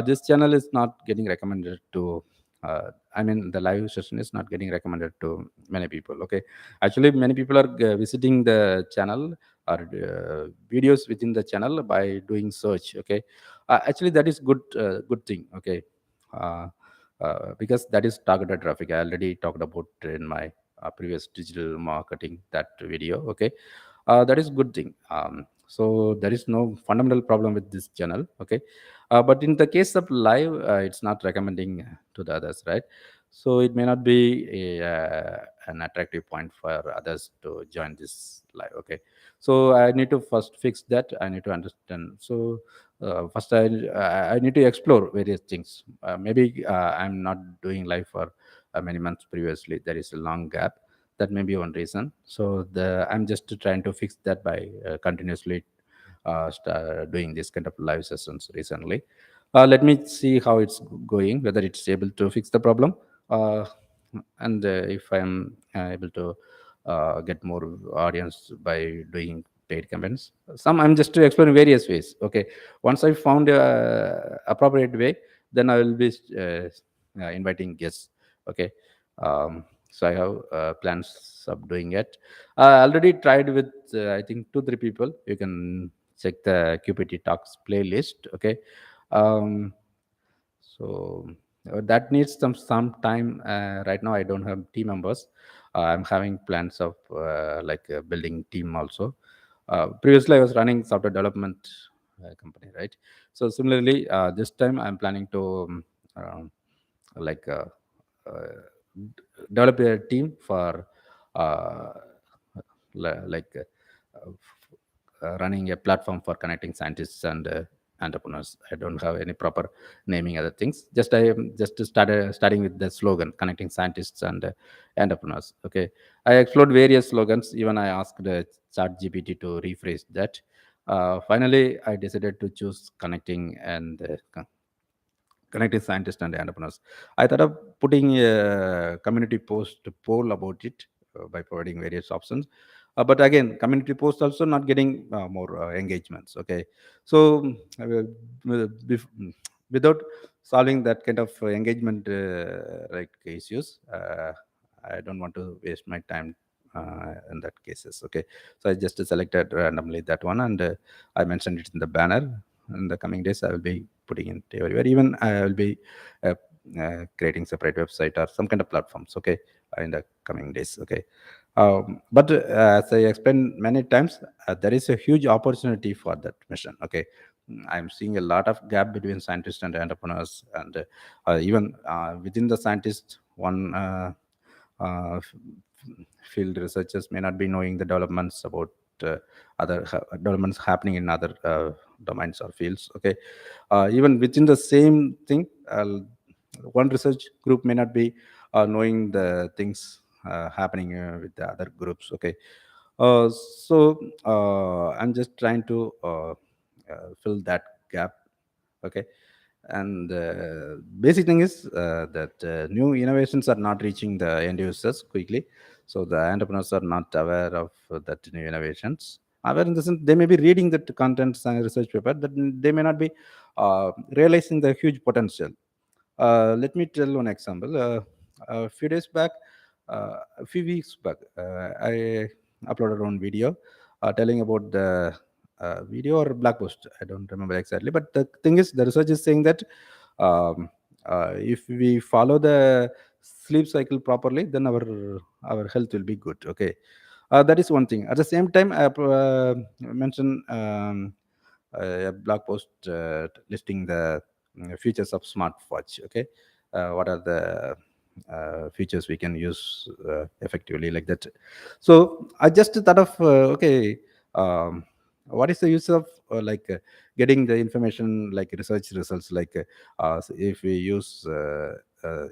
this channel is not getting recommended to. I mean, the live session is not getting recommended to many people. Okay, actually, many people are visiting the channel or videos within the channel by doing search. Okay, actually, that is good thing. Okay. Uh, because that is targeted traffic. I already talked about in my previous digital marketing that video. Okay, that is good thing. So there is no fundamental problem with this channel. Okay, but in the case of live, it's not recommending to the others, right? So it may not be an attractive point for others to join this live. Okay, so I need to first fix that. I need to understand. So first I need to explore various things. Maybe I'm not doing live for many months previously. There is a long gap. That may be one reason. So I'm just trying to fix that by continuously doing this kind of live sessions recently. Let me see how it's going, whether it's able to fix the problem, uh, and if I'm able to get more audience by doing paid campaigns. Some I'm just exploring various ways. Okay, once I found a appropriate way, then I will be inviting guests. Okay, so I have plans of doing it. I already tried with I think 2 3 people. You can check the QPT Talks playlist. Okay, um, so that needs some time. Right now, I don't have team members. I'm having plans of like building team also. Previously, I was running software development company, right? So similarly, this time I'm planning to like uh, develop a team for uh, like running a platform for connecting scientists and entrepreneurs. I don't have any proper naming other things. Just I am just started starting with the slogan connecting scientists and entrepreneurs. Okay, I explored various slogans. Even I asked Chat GPT to rephrase that. Finally, I decided to choose connecting and connecting scientists and entrepreneurs. I thought of putting a community post poll about it by providing various options. But again, community posts also not getting more engagements. Okay, so without solving that kind of engagement like issues, I don't want to waste my time in that cases. Okay, so I just selected randomly that one, and I mentioned it in the banner. In the coming days, I will be putting it everywhere. Even I will be uh, creating separate website or some kind of platforms. Okay, in the coming days. Okay, but as I explained many times, there is a huge opportunity for that mission. Okay, I'm seeing a lot of gap between scientists and entrepreneurs, and even within the scientists, one field researchers may not be knowing the developments about developments happening in other domains or fields. Okay, even within the same thing, one research group may not be knowing the things happening with the other groups. Okay, so I'm just trying to fill that gap. Okay, and basic thing is that new innovations are not reaching the end users quickly, so the entrepreneurs are not aware of that new innovations. Aware in the sense they may be reading that content and research paper, but they may not be realizing the huge potential. Let me tell one example. A few days back, a few weeks back, I uploaded one video telling about the video or blog post. I don't remember exactly, but the thing is, the research is saying that um, if we follow the sleep cycle properly, then our health will be good. Okay, that is one thing. At the same time, I mentioned a blog post listing the features of smartwatch. Okay, what are the features we can use effectively like that. So I just thought of okay, um, what is the use of getting the information like research results like so if we use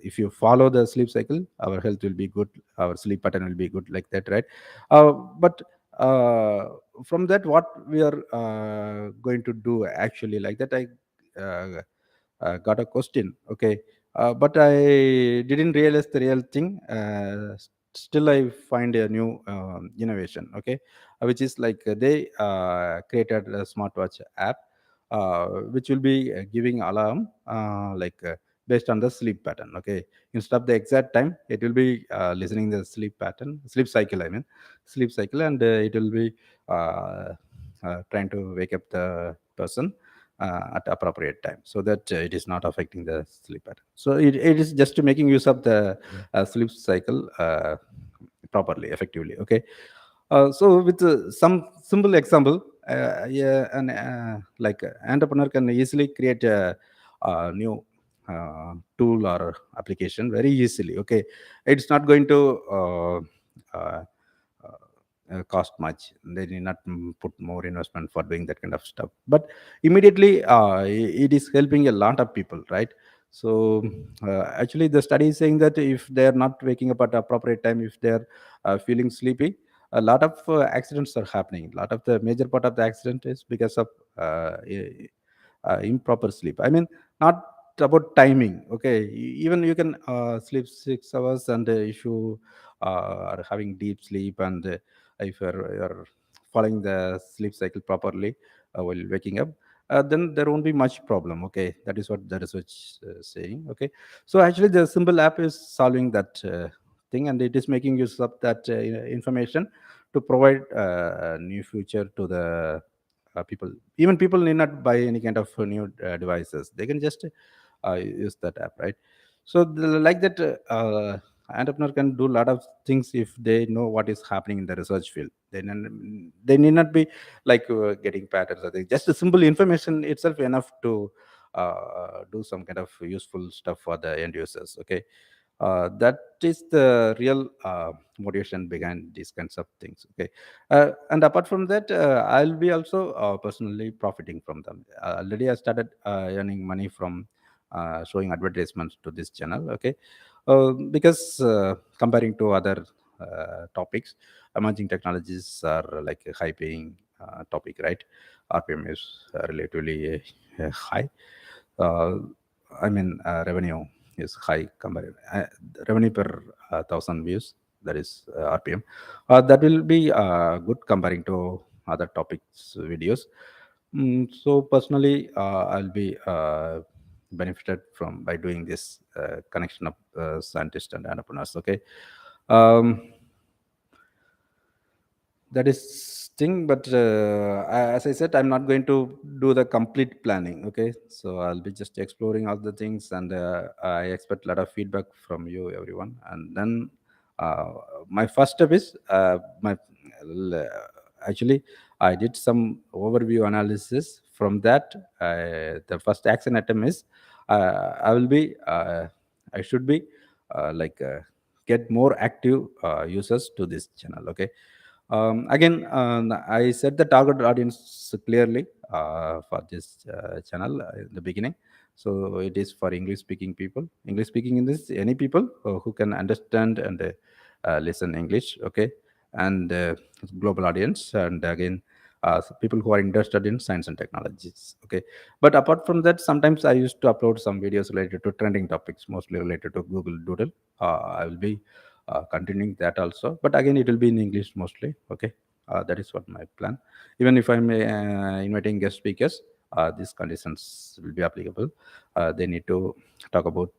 if you follow the sleep cycle, our health will be good, our sleep pattern will be good like that, right? But uh, from that, what we are going to do actually like that, I uh, got a question. Okay, but I didn't realize the real thing. Still I find a new innovation. Okay, which is like they created a smartwatch app which will be giving alarm based on the sleep pattern. Okay, instead of the exact time, it will be listening the sleep pattern, sleep cycle, I mean sleep cycle, and it will be uh, trying to wake up the person at appropriate time, so that it is not affecting the sleep pattern. So it is just making use of the sleep cycle properly, effectively. Okay, so with some simple example, yeah, an entrepreneur can easily create a new tool or application very easily. Okay, it's not going to uh, cost much. They need not put more investment for doing that kind of stuff. But immediately, it is helping a lot of people, right? So actually, the study is saying that if they are not waking up at appropriate time, if they are feeling sleepy, a lot of accidents are happening. A lot of the major part of the accident is because of improper sleep. I mean, not about timing. Okay, even you can sleep 6 hours, and if you are having deep sleep, and if you're following the sleep cycle properly while waking up, then there won't be much problem. Okay, that is what the research is saying. Okay, so actually the simple app is solving that thing, and it is making use of that information to provide a new future to the people. Even people need not buy any kind of new devices, they can just use that app, right? So like that entrepreneur can do a lot of things if they know what is happening in the research field. They need not be getting patterns. I think just the simple information itself enough to do some kind of useful stuff for the end users. Okay, that is the real motivation behind these kinds of things. Okay, and apart from that, I'll be also personally profiting from them. Already I started earning money from showing advertisements to this channel. Okay, because comparing to other topics, emerging technologies are like a high paying topic, right? RPM is relatively high. uh, I mean, revenue is high compared revenue per thousand views. That is RPM. That will be good comparing to other topics videos. So personally, I'll be benefited from by doing this connection of scientists and entrepreneurs. Okay. Um, that is thing, but as I said, I'm not going to do the complete planning. Okay, so I'll be just exploring all the things, and I expect a lot of feedback from you, everyone. And then uh, my first step is l- actually I did some overview analysis. From that, the first action item is I will be I should be get more active users to this channel. Okay, again, I set the target audience clearly for this channel in the beginning. So it is for English speaking people. English speaking in this, any people who can understand and listen English. Okay, and global audience, and again, people who are interested in science and technologies. Okay, but apart from that, sometimes I used to upload some videos related to trending topics, mostly related to Google Doodle. I will be continuing that also, but again it will be in English mostly. Okay, that is what my plan. Even if I'm inviting guest speakers, these conditions will be applicable. They need to talk about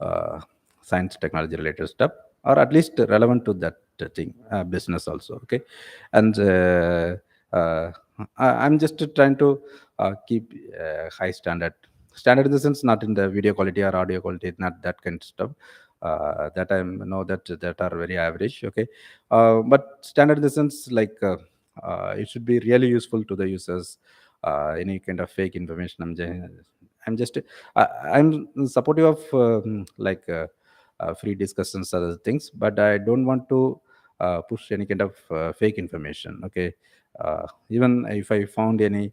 uh, science technology related stuff, or at least relevant to that thing, business also. Okay, and I'm just trying to keep high standard. Standard in the sense, not in the video quality or audio quality, not that kind of stuff. That I know that are very average. Okay, but standard in the sense like it should be really useful to the users. Any kind of fake information, I'm just I'm supportive of like free discussions, other things, but I don't want to push any kind of fake information. Okay, even if I found any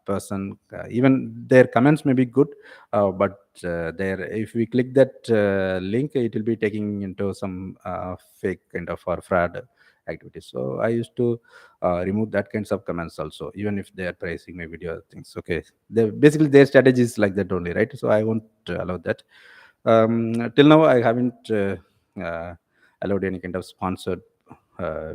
person, even their comments may be good, but there, if we click that link, it will be taking into some fake kind of or fraud activities. So I used to remove that kinds of comments also, even if they are pricing my video things. Okay, they basically their strategy is like that only, right? So I won't allow that. Till now I haven't uh, allowed any kind of sponsored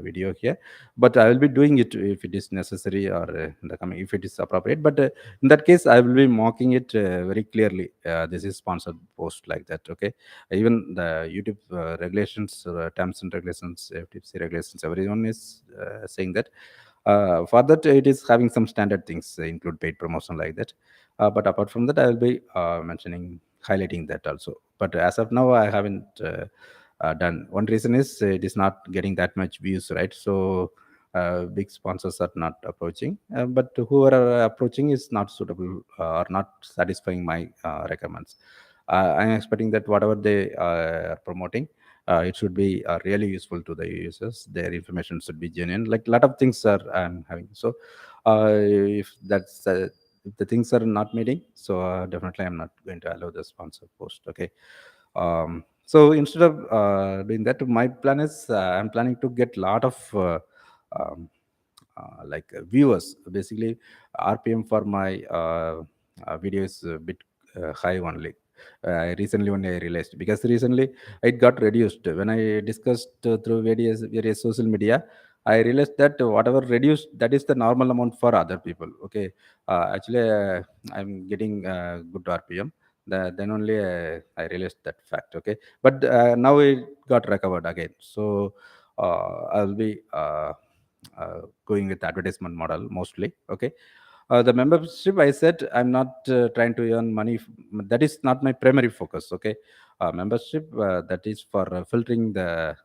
video here, but I will be doing it if it is necessary, or in the coming, if it is appropriate. But in that case, I will be mocking it very clearly. This is sponsored post, like that. Okay, even the YouTube regulations, terms and regulations, FTC regulations, everyone is saying that. For that, it is having some standard things, include paid promotion, like that. But apart from that, I will be mentioning, highlighting that also. But as of now, I haven't done. One reason is it is not getting that much views, right? So big sponsors are not approaching, but whoever are approaching is not suitable or not satisfying my requirements. I'm expecting that whatever they are promoting, it should be really useful to the users. Their information should be genuine. Like a lot of things are I'm having. So if that's if the things are not meeting, so definitely I'm not going to allow the sponsor post. Okay. So instead of doing that, my plan is I'm planning to get lot of um, like viewers. Basically, RPM for my video is a bit high only. Recently only I realized, because recently it got reduced when I discussed through various social media. I realized that whatever reduced, that is the normal amount for other people. Okay, actually I'm getting good RPM. Then only I realized that fact. Okay, but now it got recovered again. So I'll be going with advertisement model mostly. Okay, the membership, I said I'm not trying to earn money. That is not my primary focus. Okay, membership, that is for filtering the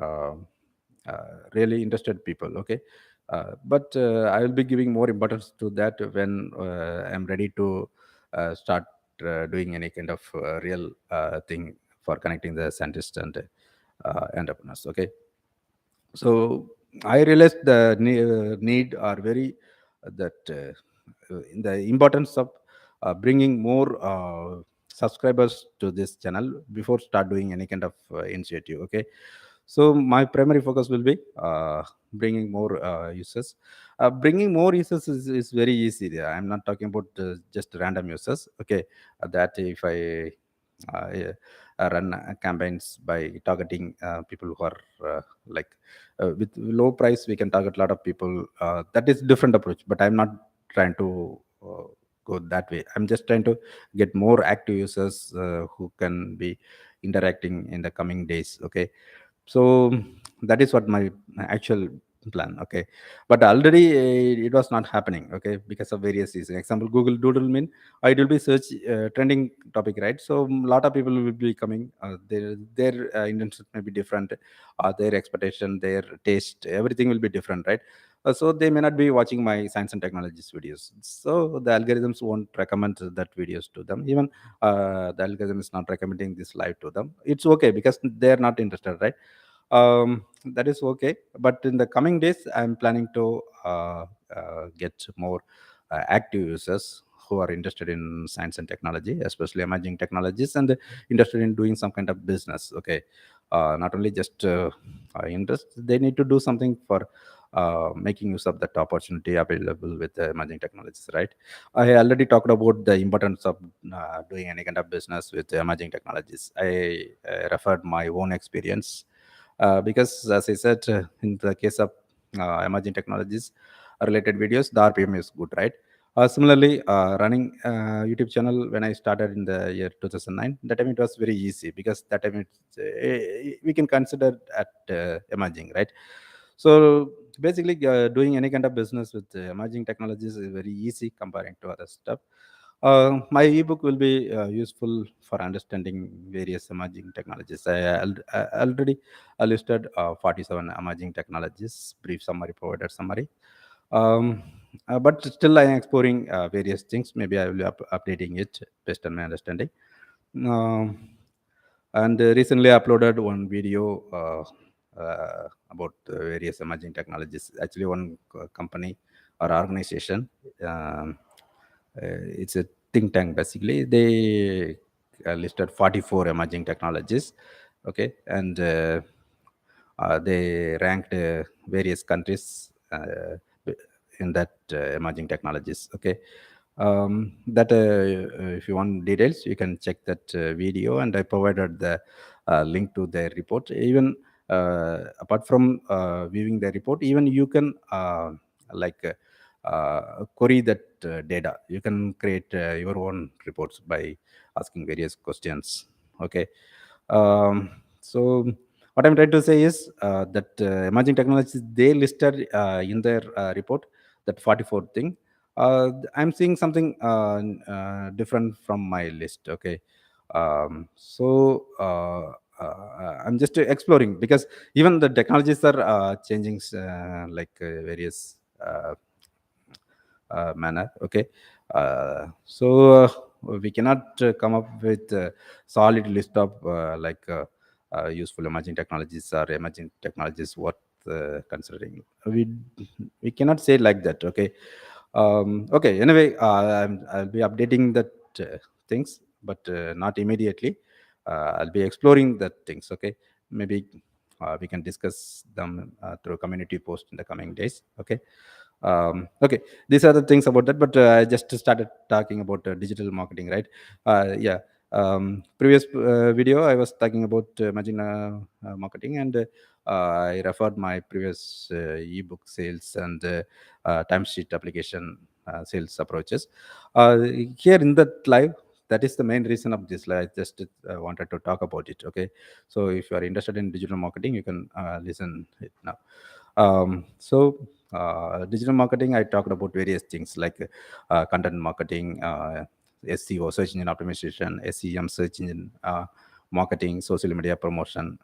uh, really interested people. Okay, but I will be giving more importance to that when I'm ready to start doing any kind of real thing for connecting the scientists and entrepreneurs. Okay, so I realized the need are very that in the importance of bringing more subscribers to this channel before start doing any kind of initiative. Okay, so my primary focus will be bringing more users. Bringing more users is very easy there. I'm not talking about just random users. Okay, that if I uh, run campaigns by targeting people who are like with low price, we can target a lot of people. That is different approach, but I'm not trying to go that way. I'm just trying to get more active users who can be interacting in the coming days. Okay, so that is what my actual plan. Okay, but already it was not happening. Okay, because of various reasons. Example, Google Doodle mean it will be search trending topic, right? So a lot of people will be coming. Their intentions may be different. Their expectation, their taste, everything will be different, right? So they may not be watching my science and technologies videos. So the algorithms won't recommend that videos to them. Even the algorithm is not recommending this live to them. It's okay because they are not interested, right? That is okay. But in the coming days, I'm planning to get more active users who are interested in science and technology, especially emerging technologies, and interested in doing some kind of business. Okay, not only just interest, they need to do something for making use of that opportunity available with emerging technologies, right? I already talked about the importance of doing any kind of business with emerging technologies. I referred my own experience because, as I said, in the case of emerging technologies related videos, the RPM is good, right? Similarly, running YouTube channel when I started in the year 2009, that time it was very easy because that time we can consider at emerging, right? So basically, doing any kind of business with emerging technologies is very easy comparing to other stuff. My ebook will be useful for understanding various emerging technologies. I already listed 47 emerging technologies, brief summary, provided summary. Um, but still, I am exploring various things. Maybe I will be updating it based on my understanding. Um, and recently uploaded one video about various emerging technologies. Actually, one company or organization, um, it's a think tank basically. They listed 44 emerging technologies. Okay, and they ranked various countries in that emerging technologies. Okay, that if you want details, you can check that video, and I provided the link to their report. Even apart from viewing the report, even you can like query that data. You can create your own reports by asking various questions. Okay, so what I'm trying to say is that emerging technologies they listed in their report, that 44 thing. I'm seeing something different from my list. Okay, I'm just exploring, because even the technologies are changing, like various manner. Okay, we cannot come up with a solid list of useful emerging technologies or emerging technologies worth considering. We cannot say like that. Okay, okay. Anyway, I'll be updating that things, but not immediately. I'll be exploring that things. Okay, maybe we can discuss them through community post in the coming days. Okay. Okay, these are the things about that, but I just started talking about digital marketing, right? Yeah. Previous video I was talking about Magina marketing, and I referred my previous ebook sales and timesheet application sales approaches. uh, Here in that live, that is the main reason of this live. I just wanted to talk about it. Okay, so if you are interested in digital marketing, you can listen it now. Digital marketing, I talked about various things like content marketing, SEO, search engine optimization, SEM, search engine marketing, social media promotion,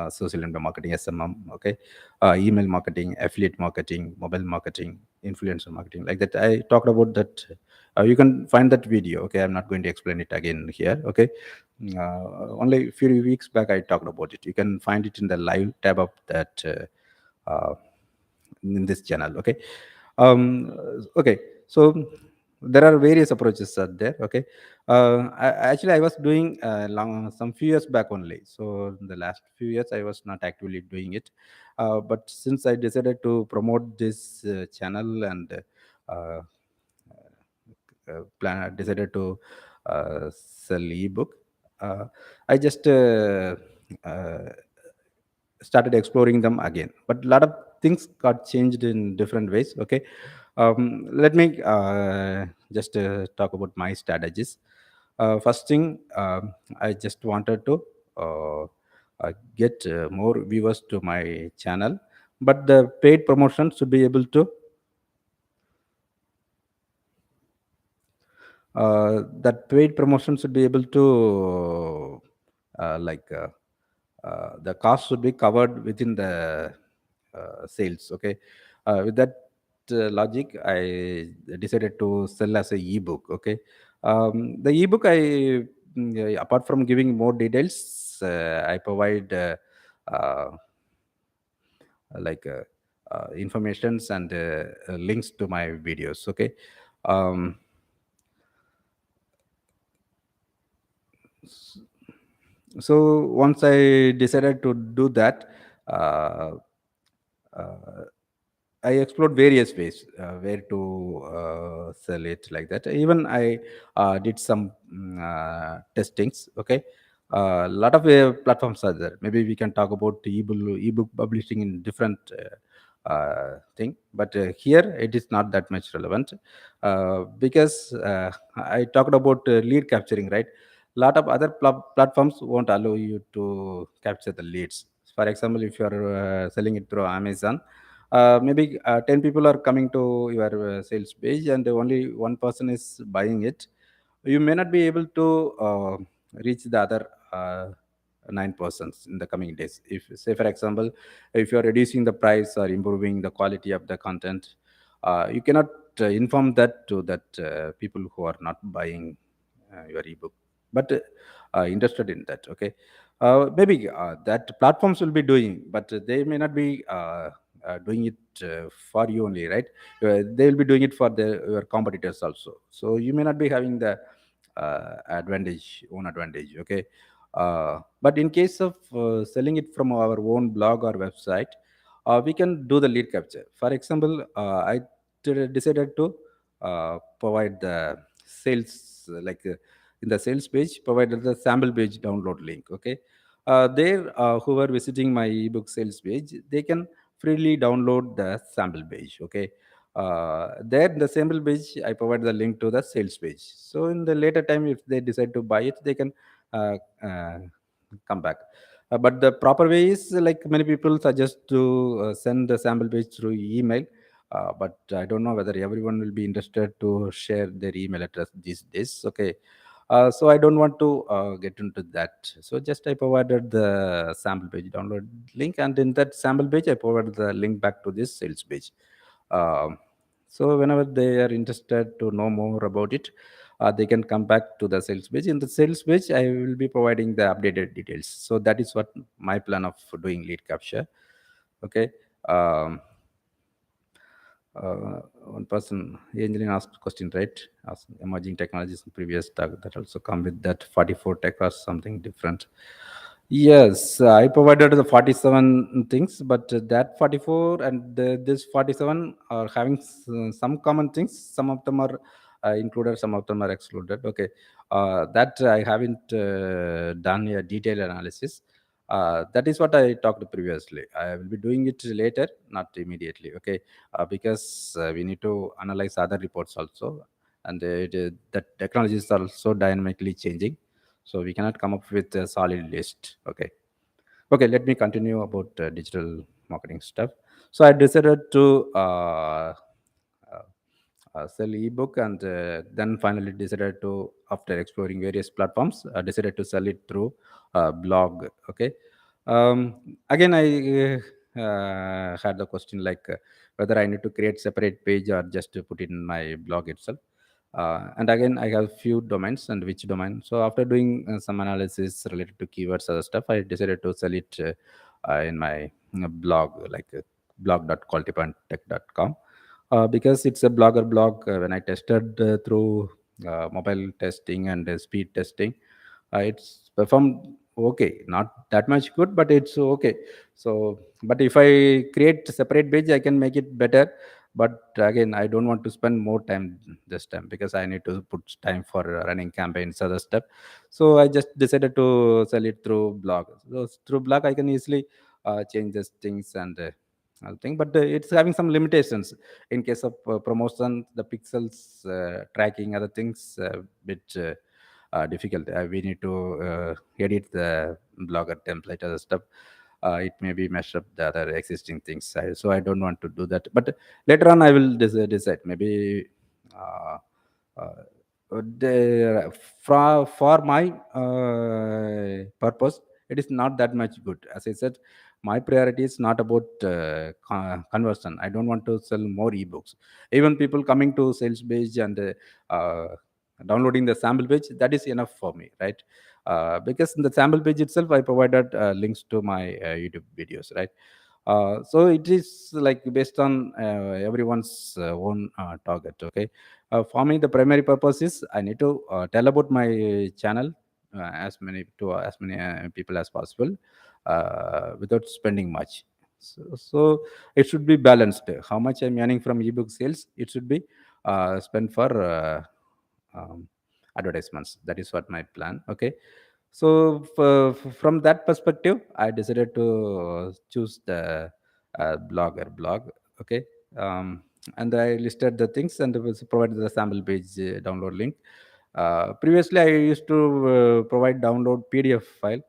social media marketing, SMM. Okay, email marketing, affiliate marketing, mobile marketing, influencer marketing, like that. I talked about that. You can find that video. Okay, I'm not going to explain it again here. Okay, only a few weeks back I talked about it. You can find it in the live tab of that. In this channel. Okay, okay. So there are various approaches out there. Okay, actually I was doing some few years back only. So in the last few years I was not actively doing it, but since I decided to promote this channel, and uh, plan decided to sell ebook, uh, I just uh, started exploring them again, but a lot of things got changed in different ways. Okay, let me just talk about my strategies. First thing, I just wanted to uh, get more viewers to my channel, but the paid promotion should be able to that paid promotion should be able to the cost should be covered within the sales. Okay, with that logic, I decided to sell as a ebook. Okay, the ebook, apart from giving more details, I provide uh, like informations and links to my videos. Okay, um, so once I decided to do that, uh, uh, I explored various ways where to sell it, like that. Even I did some testings. Okay, a lot of platforms are there. Maybe we can talk about ebook publishing in different thing, but here it is not that much relevant, because I talked about lead capturing, right? Lot of other platforms won't allow you to capture the leads. For example, if you are selling it through Amazon, maybe 10 people are coming to your sales page and only one person is buying it. You may not be able to reach the other 9 persons in the coming days. If, say for example, if you are reducing the price or improving the quality of the content, you cannot inform that to that people who are not buying your ebook, but interested in that. Okay, maybe that platforms will be doing, but they may not be doing it for you only, right? They will be doing it for your competitors also, so you may not be having the own advantage. Okay, but in case of selling it from our own blog or website, we can do the lead capture. For example, I decided to provide the sales, in the sales page, provided the sample page download link. Okay, there, who are visiting my ebook sales page, they can freely download the sample page. Okay, there in the sample page, I provide the link to the sales page. So in the later time, if they decide to buy it, they can uh, uh, come back. But the proper way is, like, many people suggest to send the sample page through email. But I don't know whether everyone will be interested to share their email address these days. Okay, so I don't want to get into that. So just I provided the sample page download link, and in that sample page, I provided the link back to this sales page. Um, so whenever they are interested to know more about it, they can come back to the sales page. In the sales page, I will be providing the updated details. So that is what my plan of doing lead capture. Okay. Um, One person, Angelina asked question, right? Asked emerging technologies in previous talk that also come with that 44 tech or something different. Yes, I provided the 47 things, but that 44 and this 47 are having some common things. Some of them are included, some of them are excluded. Okay, that I haven't done a detailed analysis. That is what I talked previously. I will be doing it later, not immediately. Okay, because we need to analyze other reports also, and the technologies are also dynamically changing, so we cannot come up with a solid list. Okay, okay, let me continue about digital marketing stuff. So I decided to uh, sell ebook, and then finally decided to, after exploring various platforms, decided to sell it through blog. Okay, again I had the question, like, whether I need to create separate page or just to put it in my blog itself. And again, I have few domains, and which domain. So after doing some analysis related to keywords, other stuff, I decided to sell it in my blog, like blog.qualitypointtech.com, because it's a blogger blog. When I tested through mobile testing and speed testing, it's performed okay, not that much good, but it's okay. So, but if I create a separate page, I can make it better. But again, I don't want to spend more time this time, because I need to put time for running campaigns, other stuff. So I just decided to sell it through blog. So through blog, I can easily change these things and other thing, but it's having some limitations in case of promotion, the pixels tracking, other things, bit difficult. We need to edit the blogger template, other stuff. It may be messed up the other existing things. So I don't want to do that. But later on, I will decide. Maybe uh, uh, for my purpose, it is not that much good. As I said, my priority is not about conversion. I don't want to sell more ebooks. Even people coming to sales page and downloading the sample page, that is enough for me, right? Because in the sample page itself, I provided links to my YouTube videos, right? So it is like based on everyone's own target. Okay, for me, the primary purpose is I need to tell about my channel as many people as possible, without spending much. So it should be balanced. How much I'm earning from ebook sales, it should be spent for um, advertisements. That is what my plan. Okay, so from that perspective, I decided to choose the blogger blog. Okay, um, and I listed the things and was provided the sample page download link. Previously, I used to provide download PDF file,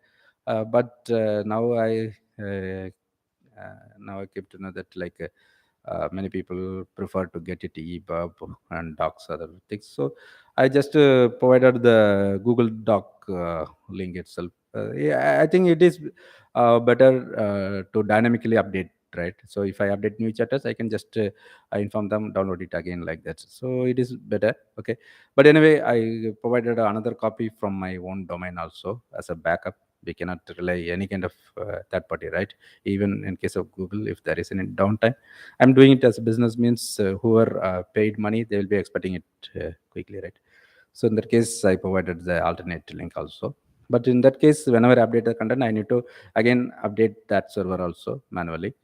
but now I uh, now I came to know that many people prefer to get it EPUB and docs other things. So I just provided the Google Doc link itself. Yeah, I think it is better to dynamically update, right? So if I update new chapters, I can just inform them, download it again like that. So it is better. Okay. But anyway, I provided another copy from my own domain also as a backup. We cannot rely any kind of third party, right? Even in case of Google, if there is any downtime, I'm doing it as a business means whoever paid money, they will be expecting it quickly, right? So in that case, I provided the alternate link also. But in that case, whenever I update the content, I need to again update that server also manually.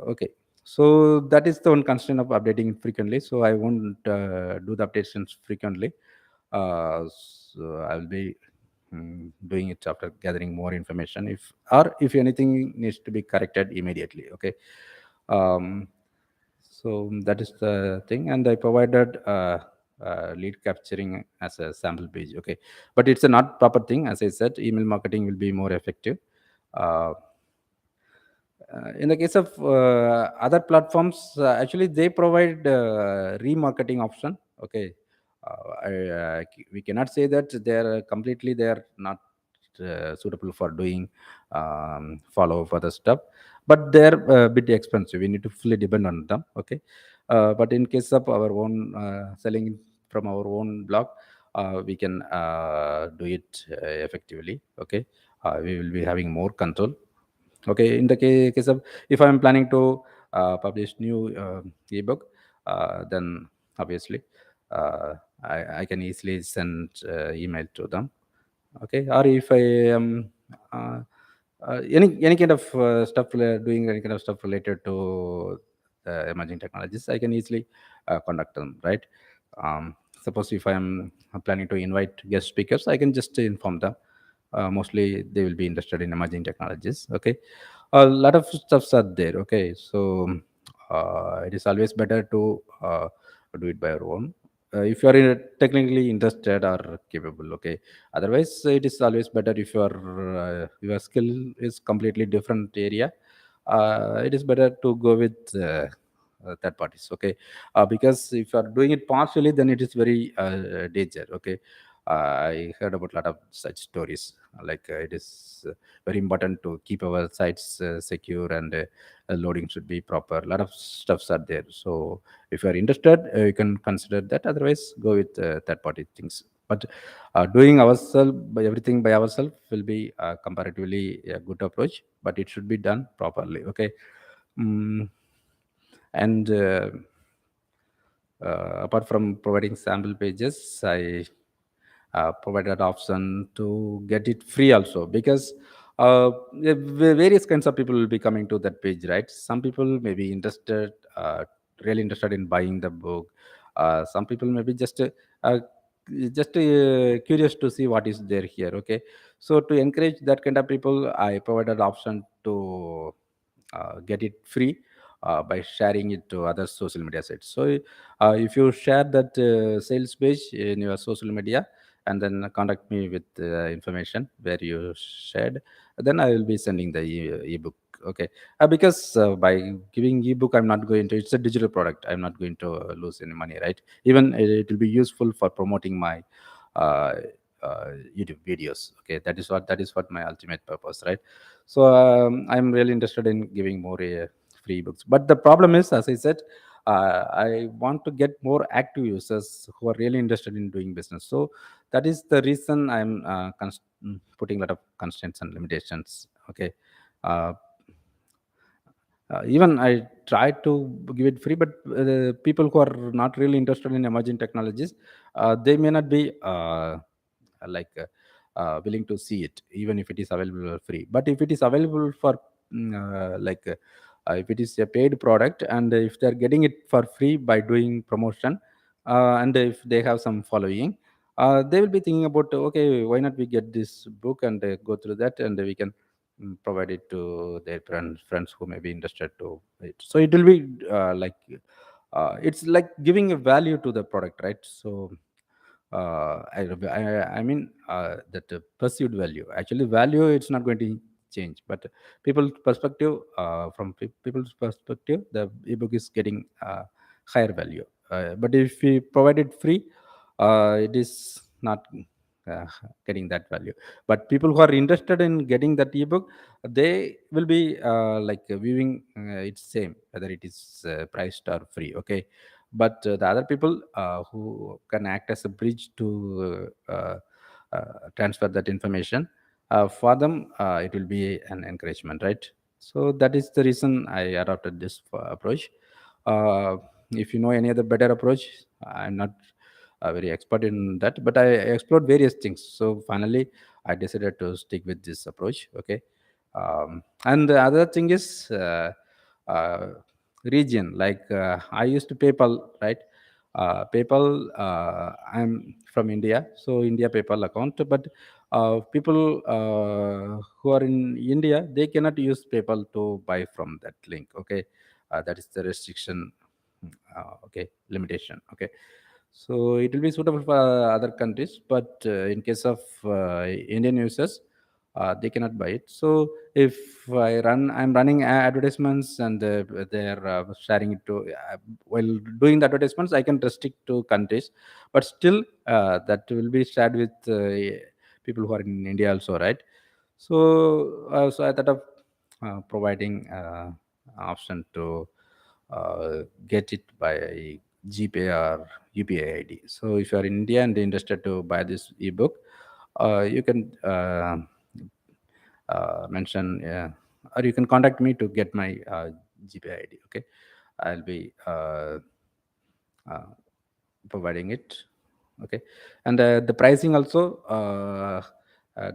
Okay. So that is the one constraint of updating it frequently. So I won't do the updations frequently. So I'll be doing it after gathering more information. If anything needs to be corrected immediately. Okay. Um, so that is the thing, and I provided lead capturing as a sample page. Okay, but it's a not proper thing. As I said, email marketing will be more effective. Uh, in the case of other platforms, actually they provide remarketing option. Okay, we cannot say that they are not suitable for doing follow for the stuff, but they're a bit expensive. We need to fully depend on them. Okay, but in case of our own selling from our own blog, we can do it effectively. Okay, we will be having more control. Okay, in the case of if I'm planning to publish new ebook, then obviously I can easily send email to them. Okay, or if I am uh, any kind of stuff doing any kind of stuff related to emerging technologies, I can easily contact them, right? Suppose if I am planning to invite guest speakers, I can just inform them. Mostly they will be interested in emerging technologies. Okay, a lot of stuffs are there. Okay, so it is always better to do it by our own if you are technically interested or capable. Okay, otherwise it is always better if your skill is completely different area. It is better to go with third parties. Okay, because if you are doing it partially, then it is very danger. Okay, I heard about a lot of such stories. It is very important to keep our sites secure, and loading should be proper. A lot of stuffs are there. So if you are interested, you can consider that. Otherwise, go with third party things. But doing ourselves by everything by ourselves will be comparatively a good approach, but it should be done properly. Okay. Mm, and apart from providing sample pages, I provided option to get it free also, because various kinds of people will be coming to that page, right? Some people may be interested, really interested in buying the book. Some people may be uh, curious to see what is there here. Okay, so to encourage that kind of people, I provided option to get it free by sharing it to other social media sites. So if you share that sales page in your social media and then contact me with information where you shared, then I will be sending the ebook. Okay, because by giving ebook, I'm not going to, it's a digital product, I'm not going to lose any money, right? Even it will be useful for promoting my uh, YouTube videos. Okay, that is what my ultimate purpose, right? So I'm really interested in giving more free books. But the problem is, as I said, I want to get more active users who are really interested in doing business. So that is the reason I'm putting a lot of constraints and limitations. Okay. Uh, Even I try to give it free, but people who are not really interested in emerging technologies, they may not be like willing to see it, even if it is available for free. But if it is available for if it is a paid product, and if they are getting it for free by doing promotion, and if they have some following, they will be thinking about, okay, why not we get this book and go through that, and we can provide it to their friends who may be interested to it. So it will be it's like giving a value to the product, right? So I mean that perceived value. Actually, value, it's not going to change. But people's perspective, people's perspective, the ebook is getting higher value. But if we provide it free, it is not uh, getting that value. But people who are interested in getting that ebook, they will be viewing it's same whether it is priced or free. Okay, but the other people who can act as a bridge to transfer that information, for them it will be an encouragement, right? So that is the reason I adopted this approach. uh, if you know any other better approach, I'm not very expert in that, but I explored various things. So finally I decided to stick with this approach. Okay. And the other thing is uh, region, like I used to PayPal, right? PayPal, I'm from India, so India PayPal account. But people who are in India, they cannot use PayPal to buy from that link. Okay, that is the restriction. Okay, limitation. Okay, so it will be suitable for other countries, but in case of Indian users, they cannot buy it. So if I'm running advertisements, and they're sharing it to while doing the advertisements, I can restrict to countries, but still that will be shared with people who are in India also, right? So I thought of providing option to get it by GPay or UPI ID. So if you are in India and interested to buy this ebook, you can mention, or you can contact me to get my GPay ID. Okay, I'll be uh, providing it. Okay, and the pricing also,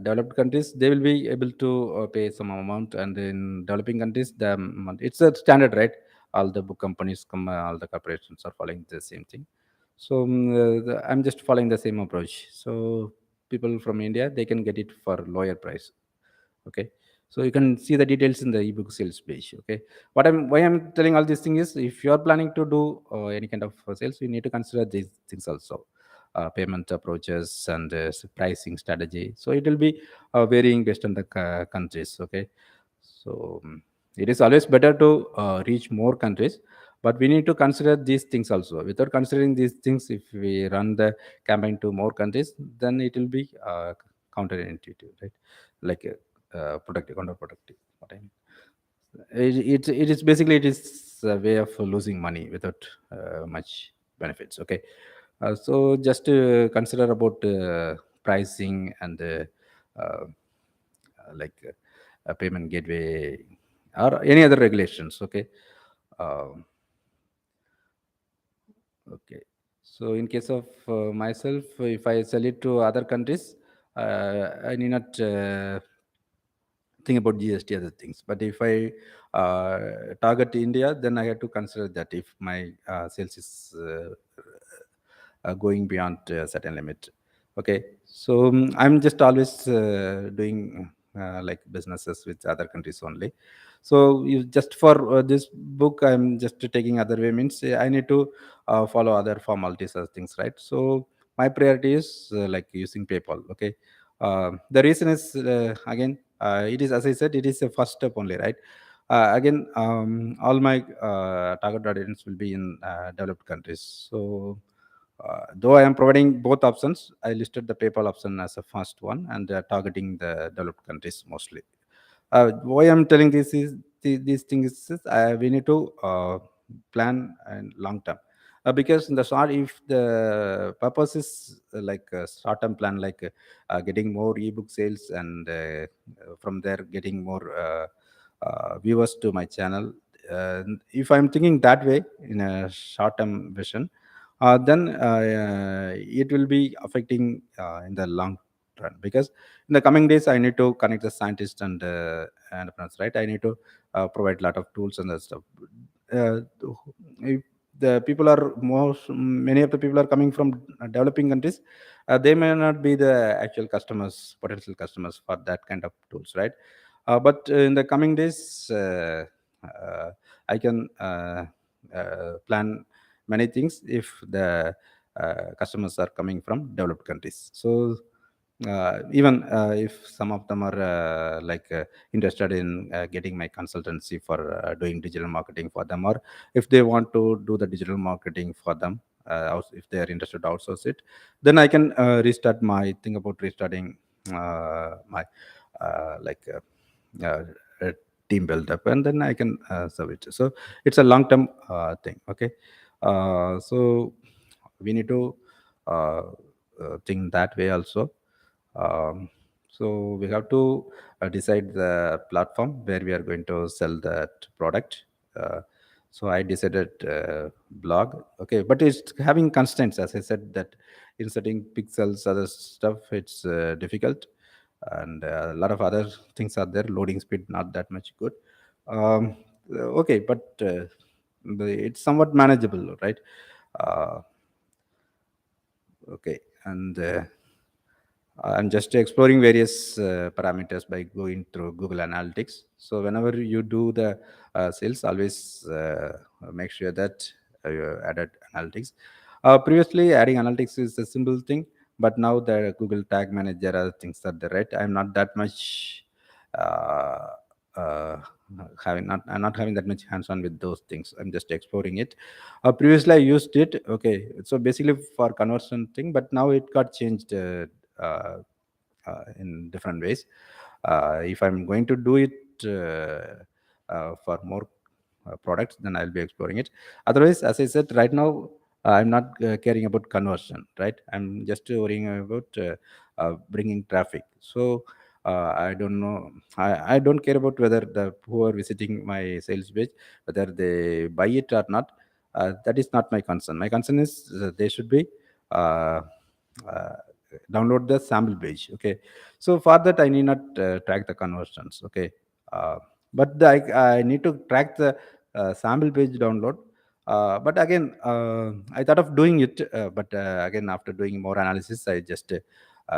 developed countries, they will be able to pay some amount, and in developing countries the amount, it's a standard, right? All the book companies come, all the corporations are following the same thing. So I'm just following the same approach. So people from India, they can get it for lower price. Okay, so you can see the details in the ebook sales page. Okay, why I'm telling all these things is, if you are planning to do any kind of sales, you need to consider these things also. Payment approaches and pricing strategy, so it will be varying based on the countries. Okay, so it is always better to reach more countries, but we need to consider these things also. Without considering these things, if we run the campaign to more countries, then it will be counterintuitive, right? Like productive, counterproductive. What I mean, it is basically, it is a way of losing money without much benefits. Okay, so just to consider about pricing and a payment gateway or any other regulations. Okay. Um okay. So in case of myself, if I sell it to other countries, I need not think about GST, other things. But if I target India, then I have to consider that if my sales is going beyond a certain limit. Okay, so I'm just always doing like businesses with other countries only. So you just for this book, I'm just taking other way, means I need to follow other formalities as things, right? So my priority is like using PayPal. Okay, the reason is again, it is, as I said, it is a first step only, right? Again, all my target audience will be in developed countries. So though I am providing both options, I listed the PayPal option as a first one, and targeting the developed countries mostly. Why I'm telling this is, these things is, we need to plan and long term. Because in the short, if the purpose is like a short term plan, like getting more ebook sales, and from there getting more viewers to my channel, if I'm thinking that way in a short term vision, then it will be affecting in the long run. Because in the coming days, I need to connect the scientists and entrepreneurs, right? I need to provide a lot of tools and that stuff. uh, if the people are most many of the people are coming from developing countries, they may not be the actual customers, potential customers for that kind of tools, right? But in the coming days, uh, I can plan many things if the customers are coming from developed countries. So Even if some of them are interested in getting my consultancy for doing digital marketing for them, or if they want to do the digital marketing for them, if they are interested to outsource it, then I can restart my think about restarting my uh, like uh, uh, uh, team build up, and then I can serve it. So it's a long term thing. Okay. So we need to uh, think that way also. um, so we have to decide the platform where we are going to sell that product. uh, so I decided blog. Okay, but it's having constraints, as I said, that inserting pixels, other stuff, it's difficult, and a lot of other things are there. Loading speed not that much good. um, okay, but it's somewhat manageable, right? uh, okay. And I'm just exploring various parameters by going through Google Analytics. So whenever you do the sales, always make sure that you added analytics. Previously, adding analytics is a simple thing, but now the Google Tag Manager, other things are there, right? I'm not that much uh, uh, I'm not having that much hands-on with those things. I'm just exploring it. Previously, I used it. Okay, so basically for conversion thing, but now it got changed. Uh, in different ways. If I'm going to do it for more products, then I'll be exploring it. Otherwise, as I said, right now I'm not caring about conversion. Right, I'm just worrying about bringing traffic. So I don't know. I don't care about whether the who are visiting my sales page, whether they buy it or not. That is not my concern. My concern is they should be uh, uh, download the sample page. Okay, so for that I need not track the conversions. Okay, uh, but I need to track the sample page download. But again, I thought of doing it, but again, after doing more analysis, I just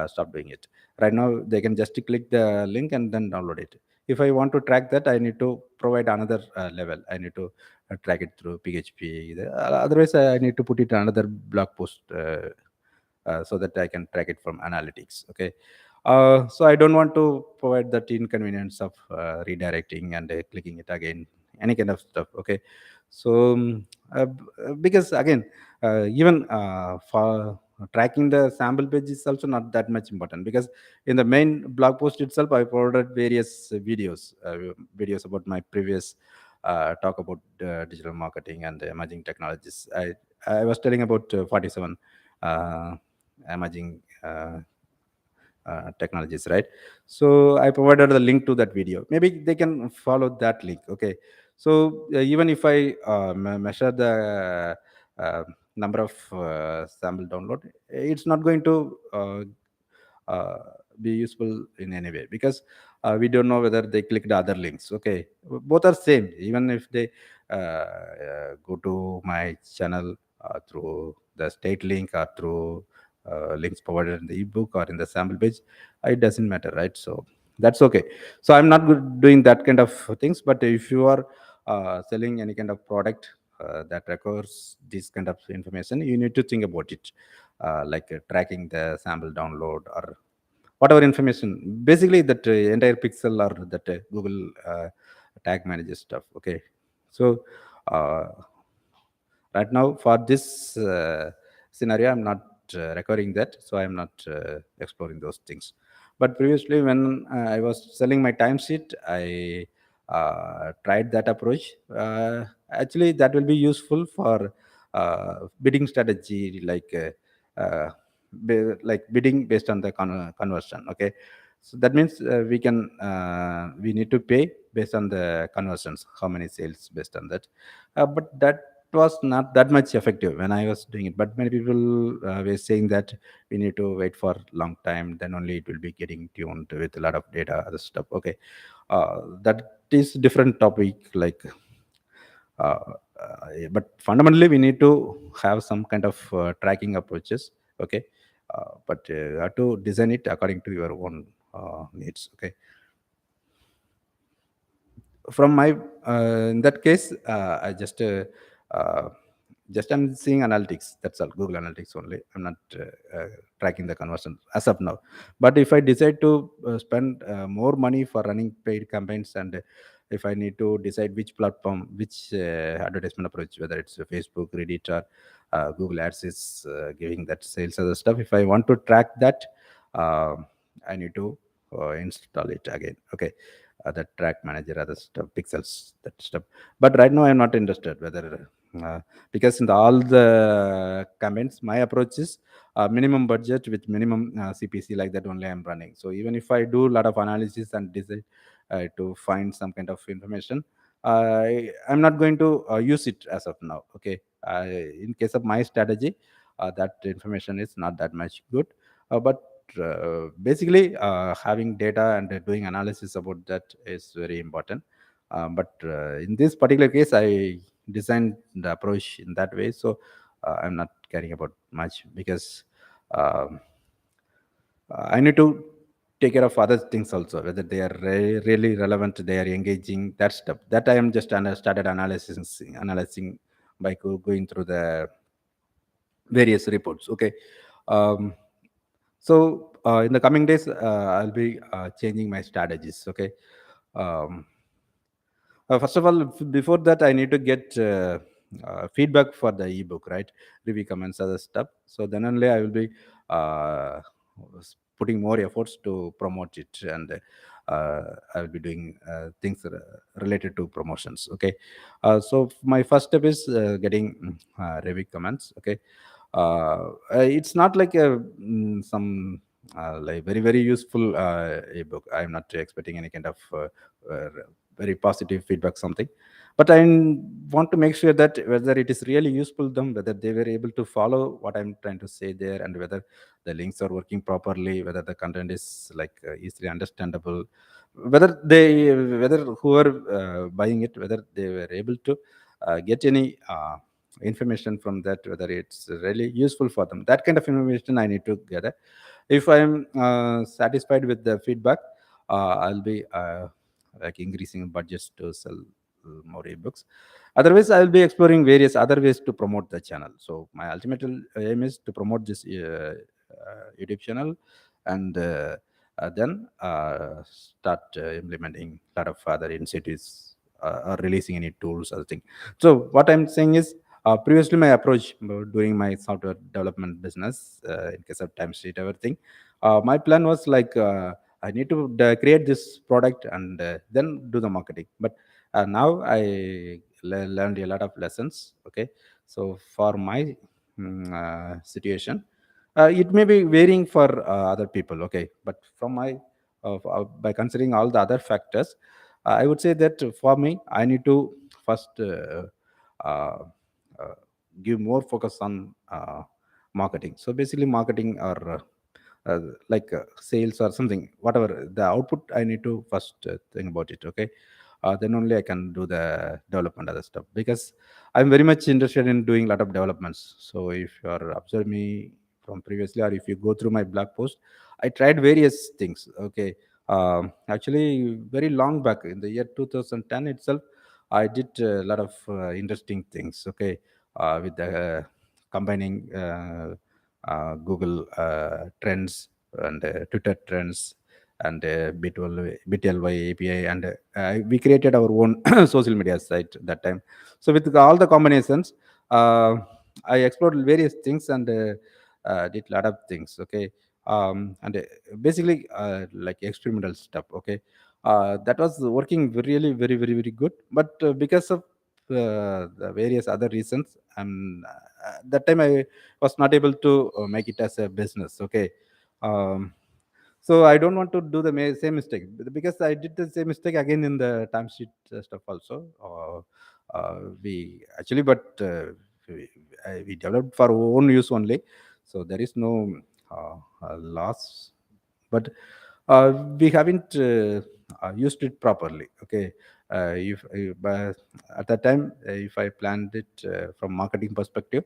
stopped doing it. Right now, they can just click the link and then download it. If I want to track that, I need to provide another level. I need to track it through PHP. Otherwise, I need to put it another blog post. So that I can track it from analytics. Okay. So I don't want to provide that inconvenience of redirecting and clicking it again, any kind of stuff. Okay. So because again, even for tracking the sample page is also not that much important, because in the main blog post itself I provided various videos about my previous talk about digital marketing and emerging technologies. I was telling about 47 uh, emerging technologies, right? So I provided the link to that video. Maybe they can follow that link. Okay. So even if I measure the uh, number of sample download, it's not going to uh, be useful in any way, because we don't know whether they clicked other links. Okay, both are same. Even if they go to my channel through the state link or through links provided in the ebook or in the sample page, it doesn't matter, right? So that's okay. So I'm not good doing that kind of things. But if you are selling any kind of product that requires this kind of information, you need to think about it, tracking the sample download or whatever information, basically that entire pixel or that Google tag manager stuff. Okay. So uh, right now for this scenario, I'm not recording that, so I'm not exploring those things. But previously, when I was selling my timesheet, I tried that approach. Actually, that will be useful for bidding strategy, like bidding based on the conversion. Okay, so that means we need to pay based on the conversions, how many sales based on that. But that was not that much effective when I was doing it. But many people were saying that we need to wait for long time, then only it will be getting tuned with a lot of data, other stuff. Okay, that is different topic. But fundamentally, we need to have some kind of tracking approaches. Okay, but you have to design it according to your own needs. Okay, from my in that case, I just uh, just I'm seeing analytics. That's all, Google Analytics only. I'm not tracking the conversion as of now. But if I decide to spend more money for running paid campaigns, and if I need to decide which platform, which advertisement approach, whether it's Facebook, Reddit, or Google Ads is giving that sales other stuff. If I want to track that, uh, I need to install it again. Okay, that track manager, other stuff, pixels, that stuff. But right now, I'm not interested whether because in all the comments, my approach is minimum budget with minimum CPC, like that only I'm running. So even if I do a lot of analysis and decide to find some kind of information, I'm not going to use it as of now. Okay, in case of my strategy, that information is not that much good, but basically having data and doing analysis about that is very important. But in this particular case, I designed the approach in that way, so I'm not caring about much, because um, I need to take care of other things also, whether they are really relevant, they are engaging, that stuff. That I am just started analyzing by going through the various reports. Okay. um, so in the coming days, I'll be changing my strategies. Okay. um, First of all, before that, I need to get feedback for the ebook, right? Review comments, other stuff. So then only I will be uh, putting more efforts to promote it, and I will be doing things related to promotions. Okay. So my first step is getting review comments. Okay. It's not like some like very very useful ebook. I'm not expecting any kind of uh, very positive feedback, something. But I want to make sure that whether it is really useful to them, whether they were able to follow what I'm trying to say there, and whether the links are working properly, whether the content is like easily understandable, whether whoever buying it, whether they were able to get any information from that, whether it's really useful for them. That kind of information I need to gather. If I'm satisfied with the feedback, I'll be like increasing budgets to sell more ebooks. Otherwise, I will be exploring various other ways to promote the channel. So my ultimate aim is to promote this YouTube channel, and then start implementing a lot of other initiatives, or releasing any tools, other thing. So what I'm saying is, previously my approach during my software development business, in case of timesheet, everything, my plan was like, I need to create this product, and then do the marketing. But now I learned a lot of lessons. Okay. So for my situation, it may be varying for other people. Okay. But from my by considering all the other factors, I would say that for me, I need to first uh, uh, give more focus on marketing. So basically marketing, or like sales or something, whatever the output, I need to first think about it. Okay. Then only I can do the development, other stuff, because I'm very much interested in doing a lot of developments. So if you are observing me from previously, or if you go through my blog post, I tried various things. Okay. Actually, very long back in the year 2010 itself, I did a lot of interesting things. Okay. With the combining Google Trends, and Twitter Trends, and BTLY API, and we created our own social media site that time. So with all the combinations, uh, I explored various things, and did a lot of things. Okay. And basically like experimental stuff. Okay. That was working really very very very good. But because of the various other reasons, that time I was not able to make it as a business. Okay. um, so I don't want to do the same mistake, because I did the same mistake again in the timesheet stuff also. We actually, but we developed for our own use only, so there is no loss. But we haven't used it properly. Okay. If at that time, if I planned it from marketing perspective,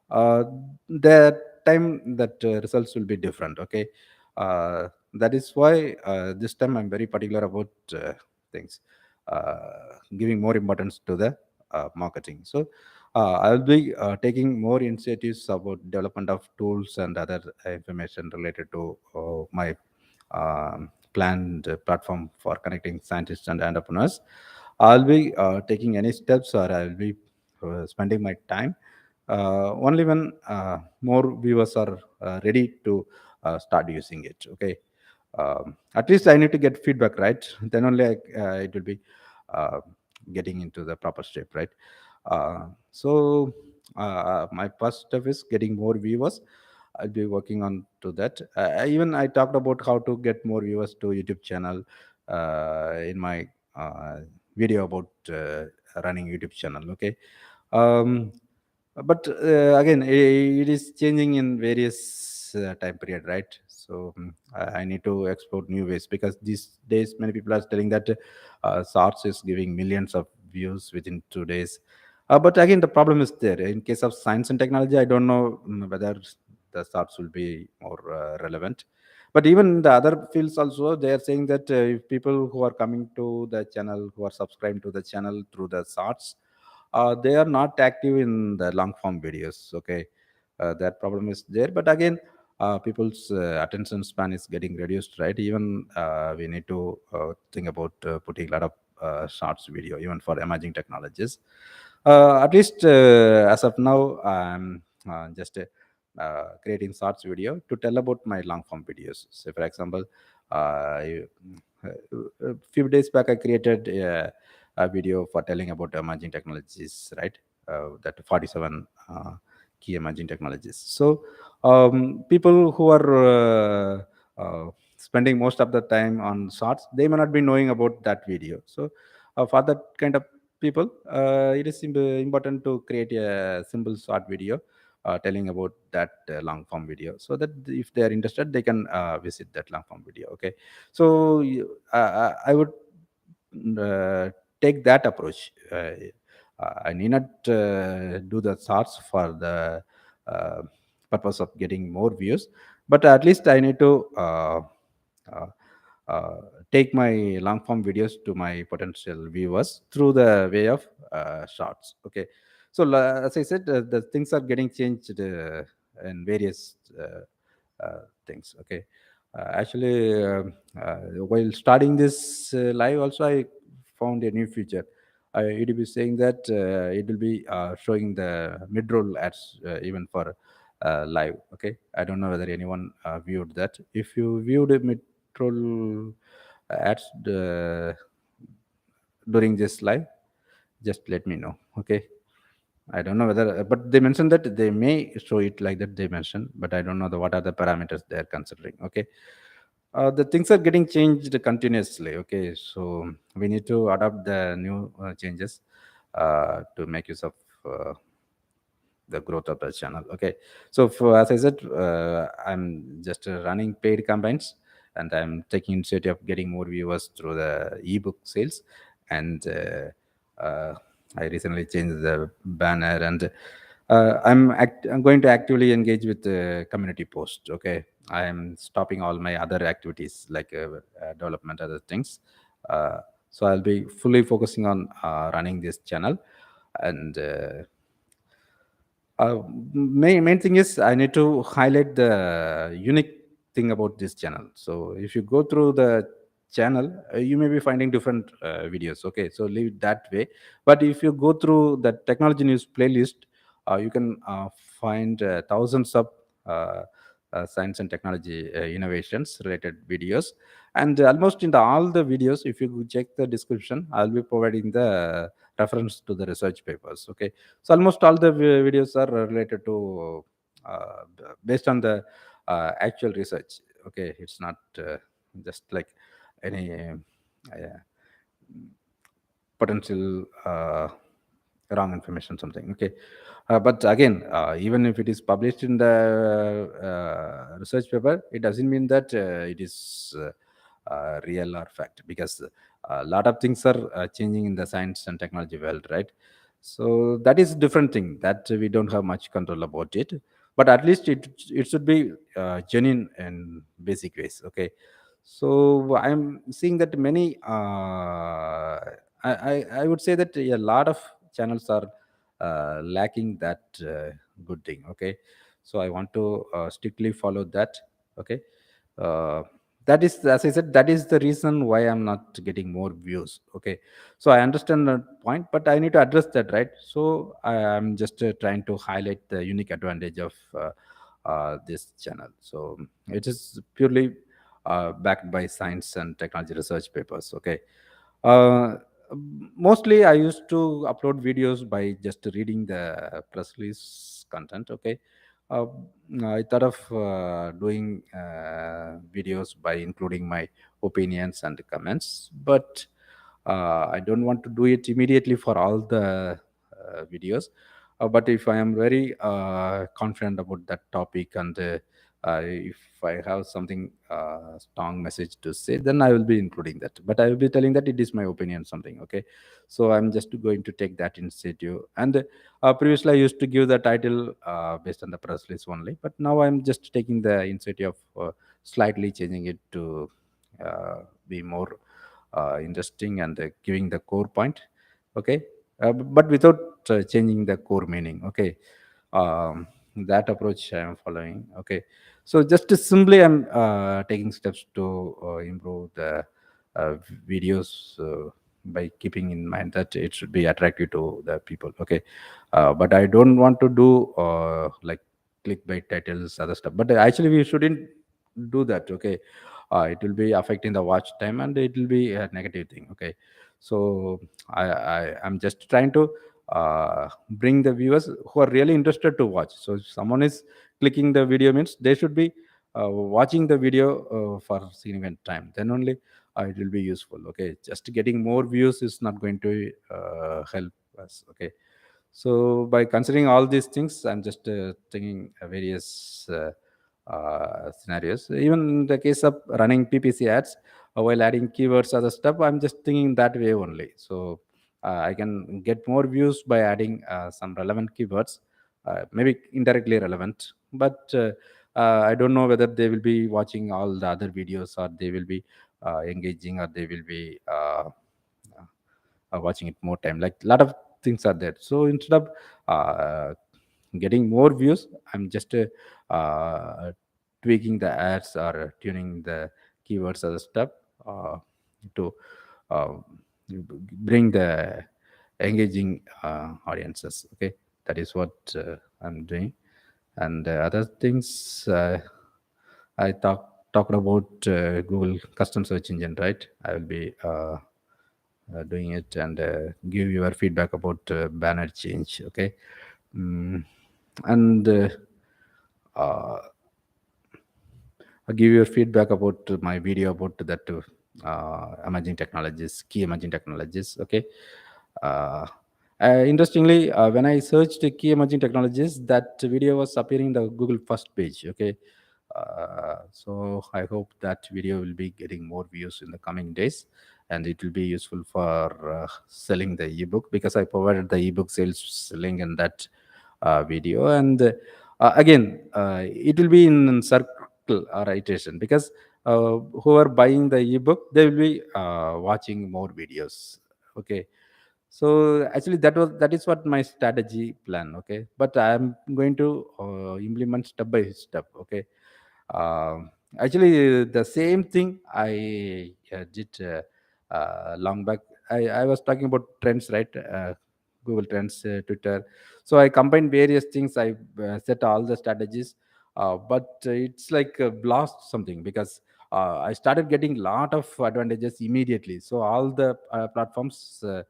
uh, the time that results will be different. Okay. That is why this time I'm very particular about things, giving more importance to the marketing. So I'll be taking more initiatives about development of tools and other information related to my planned platform for connecting scientists and entrepreneurs. I'll be taking any steps, or I'll be spending my time only when more viewers are ready to start using it. Okay, at least I need to get feedback, right? Then only it will be uh, getting into the proper step, right? So my first step is getting more viewers. I'll be working on to that. Even I talked about how to get more viewers to YouTube channel in my video about running YouTube channel. Okay, um, but again, it is changing in various time period, right? So I need to explore new ways, because these days many people are telling that Shorts is giving millions of views within 2 days. But again, the problem is there. In case of science and technology, I don't know whether the Shorts will be more relevant. But even the other fields also, they are saying that if people who are coming to the channel, who are subscribing to the channel through the Shorts, they are not active in the long form videos. Okay, that problem is there. But again, people's attention span is getting reduced, right? Even we need to think about putting a lot of Shorts video even for emerging technologies. At least as of now, I'm just creating Shorts video to tell about my long form videos. So for example, a few days back I created a video for telling about emerging technologies, right? That 47 key emerging technologies. So people who are spending most of the time on Shorts, they may not be knowing about that video. So for that kind of people, it is important to create a simple short video telling about that long form video, so that if they are interested, they can visit that long form video. Okay, so I would uh, take that approach. I need not do the Shorts for the uh, purpose of getting more views, but at least I need to uh, uh, take my long form videos to my potential viewers through the way of Shorts. Okay, so as I said, the things are getting changed in various things. Okay, while starting this live, also I found a new feature. It will be saying that it will be showing the mid-roll ads even for live. Okay, I don't know whether anyone viewed that. If you viewed a mid-roll ads during this live, just let me know. Okay, I don't know whether, but they mentioned that they may show it like that. They mentioned, but I don't know what are the parameters they are considering. Okay, the things are getting changed continuously. Okay, so we need to adapt the new changes to make use of the growth of the channel. Okay, so as I said, I'm just running paid campaigns, and I'm taking initiative of getting more viewers through the ebook sales. And I recently changed the banner, and I'm going to actively engage with the community post. Okay, I am stopping all my other activities like development, other things. uh, so I'll be fully focusing on running this channel. And main thing is I need to highlight the unique thing about this channel. So if you go through the channel, you may be finding different videos. Okay, so leave it that way. But if you go through the technology news playlist, you can find thousands of uh, science and technology innovations related videos. And almost in all the videos, if you check the description, I'll be providing the reference to the research papers. Okay, so almost all the videos are related to based on the actual research. Okay, it's not just like any potential wrong information, something. Okay, but again, even if it is published in the research paper, it doesn't mean that it is real or fact, because a lot of things are changing in the science and technology world, right? So that is different thing that we don't have much control about it. But at least it should be genuine in basic ways. Okay, so I'm seeing that many I would say that a lot of channels are lacking that good thing. Okay, so I want to strictly follow that. Okay, uh, that is, as I said, that is the reason why I'm not getting more views. Okay, so I understand that point, but I need to address that, right? So I'm just trying to highlight the unique advantage of this channel. So it is purely backed by science and technology research papers. Okay, uh, mostly I used to upload videos by just reading the press release content. Okay, uh, I thought of doing videos by including my opinions and comments, but I don't want to do it immediately for all the videos. But if I am very confident about that topic, and if I have something strong message to say, then I will be including that. But I will be telling that it is my opinion, something. Okay, so I'm just going to take that initiative. And previously, I used to give the title based on the press release only, but now I'm just taking the initiative of slightly changing it to be more interesting and giving the core point. Okay, but without changing the core meaning. Okay, that approach I am following. Okay, so just simply I'm taking steps to improve the videos by keeping in mind that it should be attractive to the people. Okay, but I don't want to do like clickbait titles, other stuff. But actually, we shouldn't do that. Okay, it will be affecting the watch time, and it will be a negative thing. Okay, so I'm just trying to bring the viewers who are really interested to watch. So if someone is clicking the video, means they should be watching the video for significant time, then only it will be useful. Okay, just getting more views is not going to help us. Okay, so by considering all these things, I'm just thinking various scenarios. Even in the case of running PPC ads, while adding keywords, other stuff, I'm just thinking that way only. So I can get more views by adding some relevant keywords, maybe indirectly relevant, but I don't know whether they will be watching all the other videos, or they will be engaging, or they will be watching it more time. Like a lot of things are there. So instead of uh, getting more views, I'm just tweaking the ads or tuning the keywords or stuff uh, to uh, bring the engaging audiences. Okay, that is what I'm doing. And other things, I talked about Google custom search engine, right? I will be doing it, and give your feedback about banner change. Okay, and uh, give your feedback about my video about that emerging technologies, key emerging technologies. Okay. Uh, Interestingly, when I searched key emerging technologies, that video was appearing in the Google first page. Okay. So I hope that video will be getting more views in the coming days, and it will be useful for selling the ebook, because I provided the ebook sales link in that video. And again, it will be in circle or iteration, because who are buying the ebook, they will be watching more videos. Okay, so actually that is what my strategy plan. Okay, but I'm going to implement step by step. Okay, actually the same thing I did long back. I was talking about trends, right? Google Trends, Twitter. So I combined various things. I set all the strategies, but it's like a blast something, because I started getting lot of advantages immediately. So all the platforms were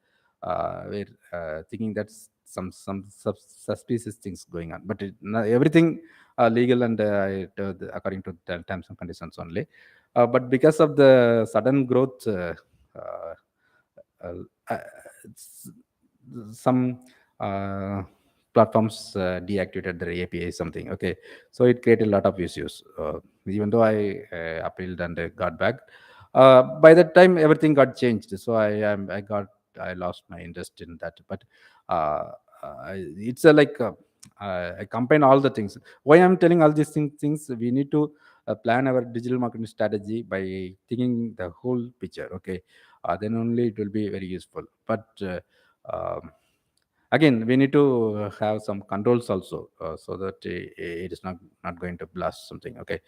thinking that's some suspicious things going on, but everything legal, and according to the terms and conditions only. But because of the sudden growth, uh, uh, uh, s- some uh, platforms deactivated their API something. Okay, so it created a lot of issues. Even though I appealed and got back, by that time everything got changed. So I lost my interest in that. But uh, it's a like I combine all the things. Why I'm telling all these things, we need to plan our digital marketing strategy by thinking the whole picture. Okay, then only it will be very useful. But um, again we need to have some controls also, so that it is not going to blast something. Okay.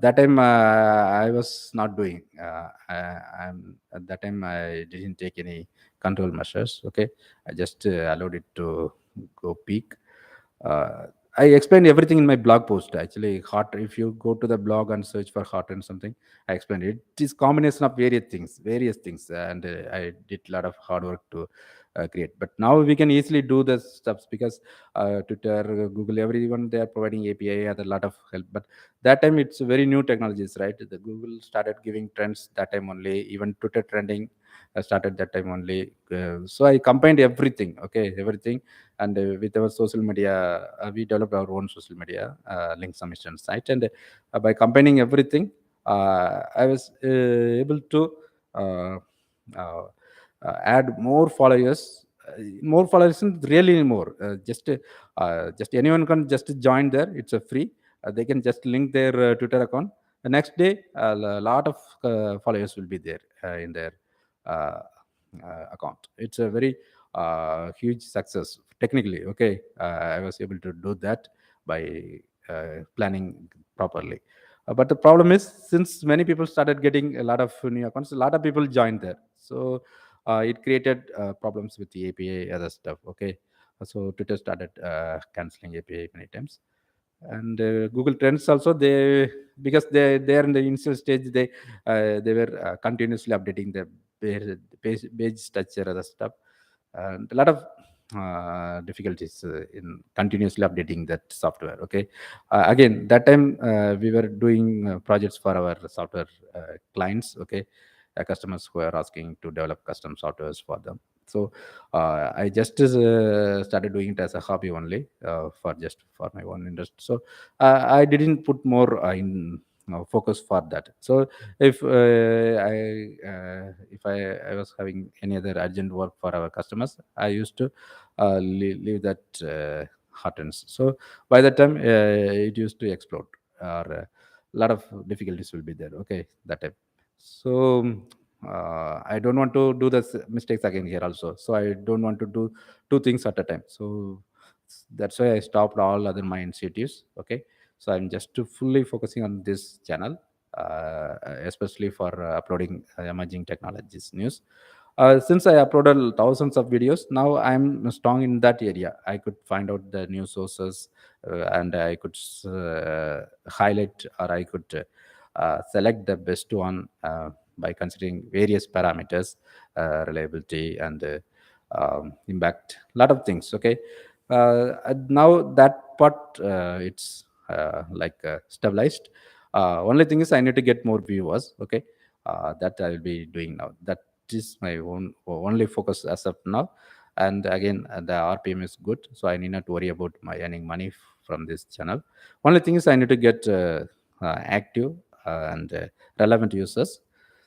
That time I was not doing, at that time I didn't take any control measures. Okay. I just allowed it to go peak. uh, I explained everything in my blog post. Actually, hot. If you go to the blog and search for hot and something, I explained it. It is combination of various things, and I did a lot of hard work to create. But now we can easily do the stuffs because Twitter, Google, everyone they are providing API, other lot of help. But that time it's very new technologies, right? The Google started giving trends that time only. Even Twitter trending started that time only. So I combined everything. Okay, everything, and with our social media, we developed our own social media link submission site, and by combining everything, I was able to uh, uh, add more followers is really more, just anyone can just join there. It's a free. They can just link their Twitter account. The next day a lot of followers will be there in their uh, account. It's a very huge success technically. Okay. I was able to do that by planning properly. But the problem is, since many people started getting a lot of new accounts, a lot of people joined there. So it created problems with the API, other stuff. Okay. So Twitter started canceling API many times. And Google Trends also, they, because they are in the initial stage, they were continuously updating the page structure, other stuff, and a lot of difficulties in continuously updating that software. Okay. Again, that time we were doing projects for our software clients. Okay. Customers who are asking to develop custom softwares for them. So I just started doing it as a hobby only, for just for my own interest. So I didn't put more in focus for that. So if I was having any other urgent work for our customers, I used to leave that heartens. So by the time it used to explode, or a lot of difficulties will be there. Okay, that time. So I don't want to do the mistakes again here also. So I don't want to do two things at a time. So that's why I stopped all other my initiatives. Okay. So I'm just fully focusing on this channel, especially for uploading emerging technologies news. Since I uploaded thousands of videos, now I'm strong in that area. I could find out the news sources, and I could highlight, or I could select the best one by considering various parameters, reliability, and impact, lot of things. Okay. And now that part, it's stabilized. Only thing is I need to get more viewers. Okay. That I will be doing now. That is my only focus as of now. And again, the RPM is good, so I need not worry about my earning money from this channel. Only thing is I need to get active and relevant users.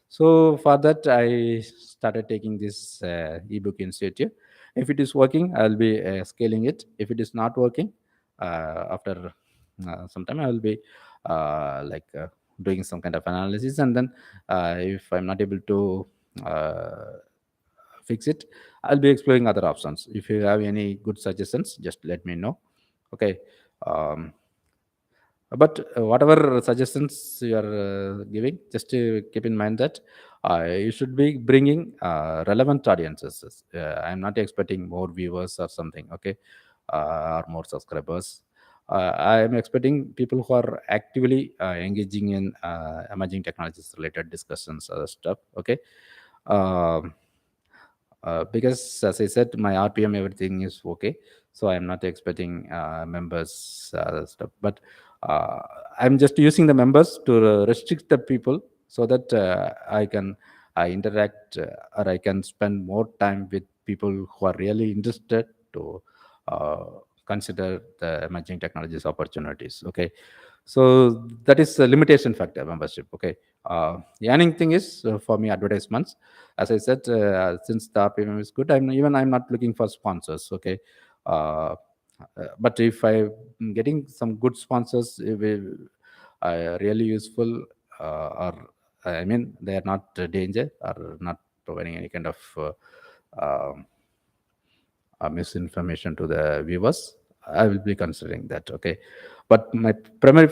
So for that, I started taking this ebook initiative. If it is working, I'll be scaling it. If it is not working, after some time, I will be doing some kind of analysis, and then if I'm not able to uh, fix it, I'll be exploring other options. If you have any good suggestions, just let me know. Okay. um, but whatever suggestions you are giving, just to keep in mind that you should be bringing relevant audiences. I'm not expecting more viewers or something. Okay. Or more subscribers. I am expecting people who are actively engaging in emerging technologies related discussions, other stuff. Okay. um, because as I said, my RPM, everything is okay. So I'm not expecting members stuff. But uh, I'm just using the members to restrict the people, so that I can interact, or I can spend more time with people who are really interested to uh, consider the emerging technologies opportunities. Okay. So that is a limitation factor, membership. Okay. Earning thing is for me advertisements. As I said, since the RPM is good, I'm not looking for sponsors. Okay. uh, but if I'm getting some good sponsors, it will really useful, or I mean they are not danger, or not providing any kind of um, misinformation to the viewers, I will be considering that. Okay, but my primary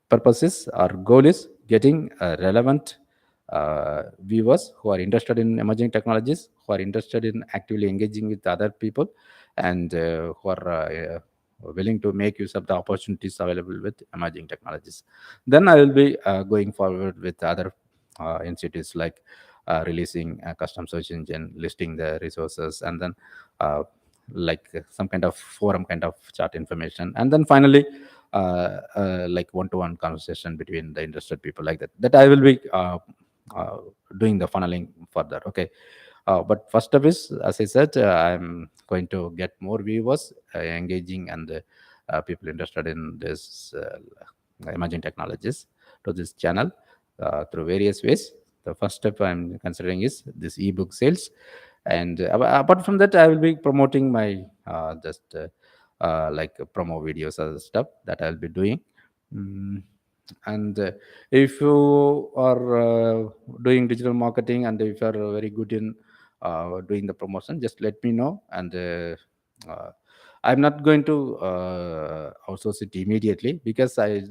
purpose is or goal is getting relevant viewers who are interested in emerging technologies, who are interested in actively engaging with other people, and who are willing to make use of the opportunities available with emerging technologies. Then I will be going forward with other initiatives like releasing a custom search engine, listing the resources, and then uh, some kind of forum kind of chat information, and then finally like one-to-one conversation between the interested people, like that, that I will be uh, doing the funneling further. Okay, but first step is, as I said, I'm going to get more viewers engaging, and people interested in this emerging technologies to this channel through various ways. The first step I'm considering is this ebook sales, and apart from that, I will be promoting my just like promo videos and stuff that I'll be doing. Mm, and if you are doing digital marketing, and if you are very good in doing the promotion, just let me know. And I'm not going to outsource it immediately, because I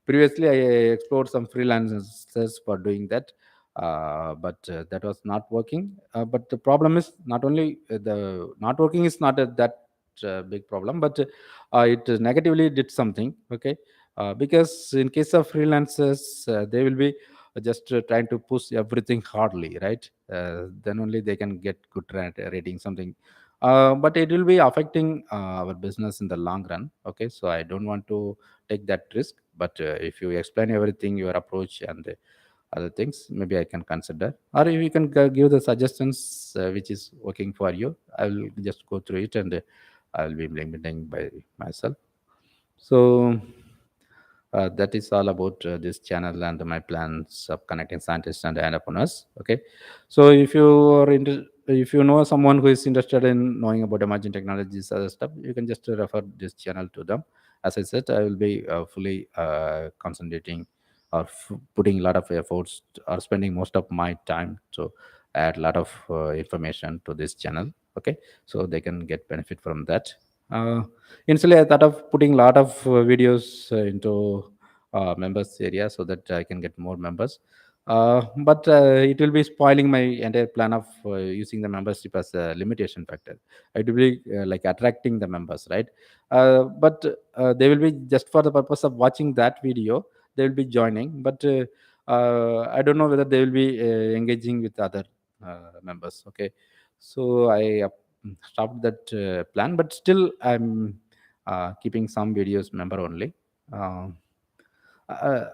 previously I explored some freelancers for doing that, but that was not working. But the problem is not only the not working is not that big problem, but it negatively did something. Okay, because in case of freelancers, they will be just trying to push everything hardly, right? Then only they can get good rating something, but it will be affecting our business in the long run. Okay, so I don't want to take that risk. But if you explain everything, your approach and other things, maybe I can consider. Or if you can give the suggestions which is working for you, I will just go through it, and I will be implementing by myself. So that is all about this channel and my plans of connecting scientists and entrepreneurs. Okay, so if you know someone who is interested in knowing about emerging technologies, other stuff, you can just refer this channel to them. As I said, I will be fully concentrating or putting a lot of efforts, or spending most of my time to add a lot of information to this channel. Okay, so they can get benefit from that. Initially, I thought of putting a lot of videos into members area, so that I can get more members. But it will be spoiling my entire plan of using the membership as a limitation factor. It will be like attracting the members, right? But they will be just for the purpose of watching that video. They will be joining, but I don't know whether they will be engaging with other members. Okay, so I stopped that plan, but still I'm keeping some videos member only. Uh, uh,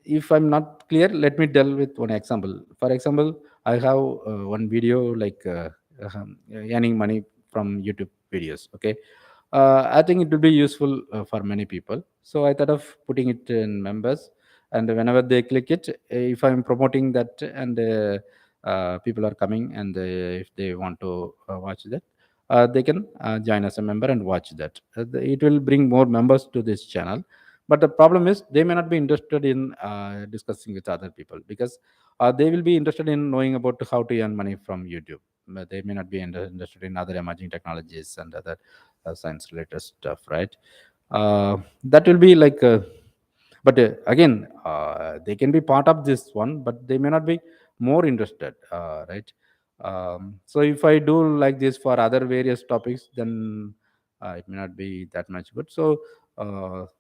if I'm not clear, let me tell with one example. For example, I have one video like earning money from YouTube videos. Okay, I think it would be useful for many people. So I thought of putting it in members, and whenever they click it, if I'm promoting that, and people are coming, and if they want to watch that, they can join as a member and watch that. It will bring more members to this channel. But the problem is they may not be interested in discussing with other people, because they will be interested in knowing about how to earn money from YouTube. But they may not be interested in other emerging technologies and other science related stuff, right? That will be like but again, they can be part of this one, but they may not be more interested, right? So if I do like this for other various topics, then it may not be that much good. So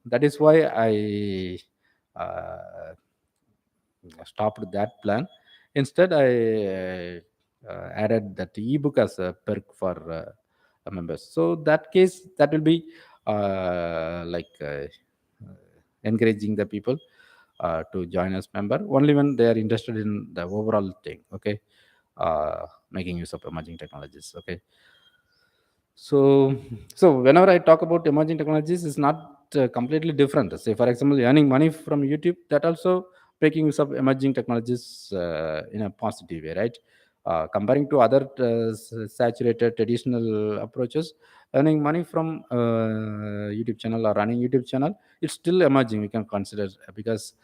that is why I stopped that plan. Instead, I added that ebook as a perk for members. So that case, that will be encouraging the people to join as member only when they are interested in the overall thing. Okay, making use of emerging technologies. Okay, so, so whenever I talk about emerging technologies, it's not completely different. Say, for example, earning money from YouTube, that also making use of emerging technologies in a positive way, right? Comparing to other saturated traditional approaches, earning money from YouTube channel or running YouTube channel, it's still emerging. We can consider, because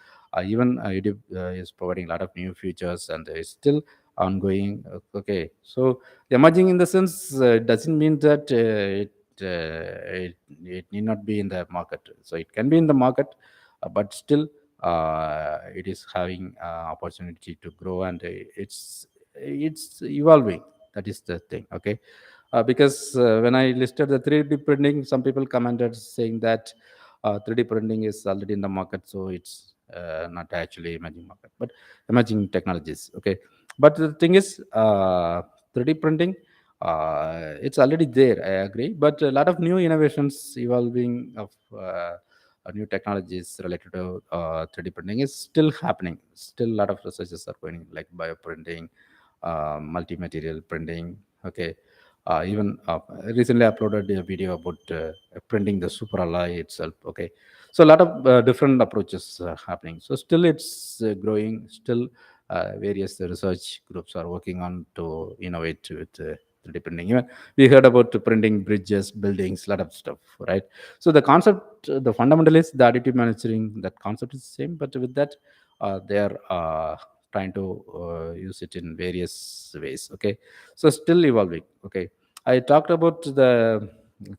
even YouTube is providing a lot of new features, and it's still ongoing. Okay, so emerging in the sense doesn't mean that it need not be in the market. So it can be in the market, but still it is having opportunity to grow, and it's evolving. That is the thing. Okay, because when I listed the 3D printing, some people commented saying that 3D printing is already in the market, so it's not actually emerging market, but emerging technologies. Okay, but the thing is, 3D printing, it's already there. I agree, but a lot of new innovations evolving of new technologies related to 3D printing is still happening. Still, a lot of researches are going, like bioprinting, multi-material printing. Okay, even recently uploaded a video about printing the superalloy itself. Okay, so a lot of different approaches happening. So still it's growing. Still various research groups are working on to innovate with 3D printing. Even we heard about printing bridges, buildings, a lot of stuff, right? So the concept, the fundamental is the additive manufacturing. That concept is the same, but with that, they are trying to use it in various ways. Okay, so still evolving. Okay, I talked about the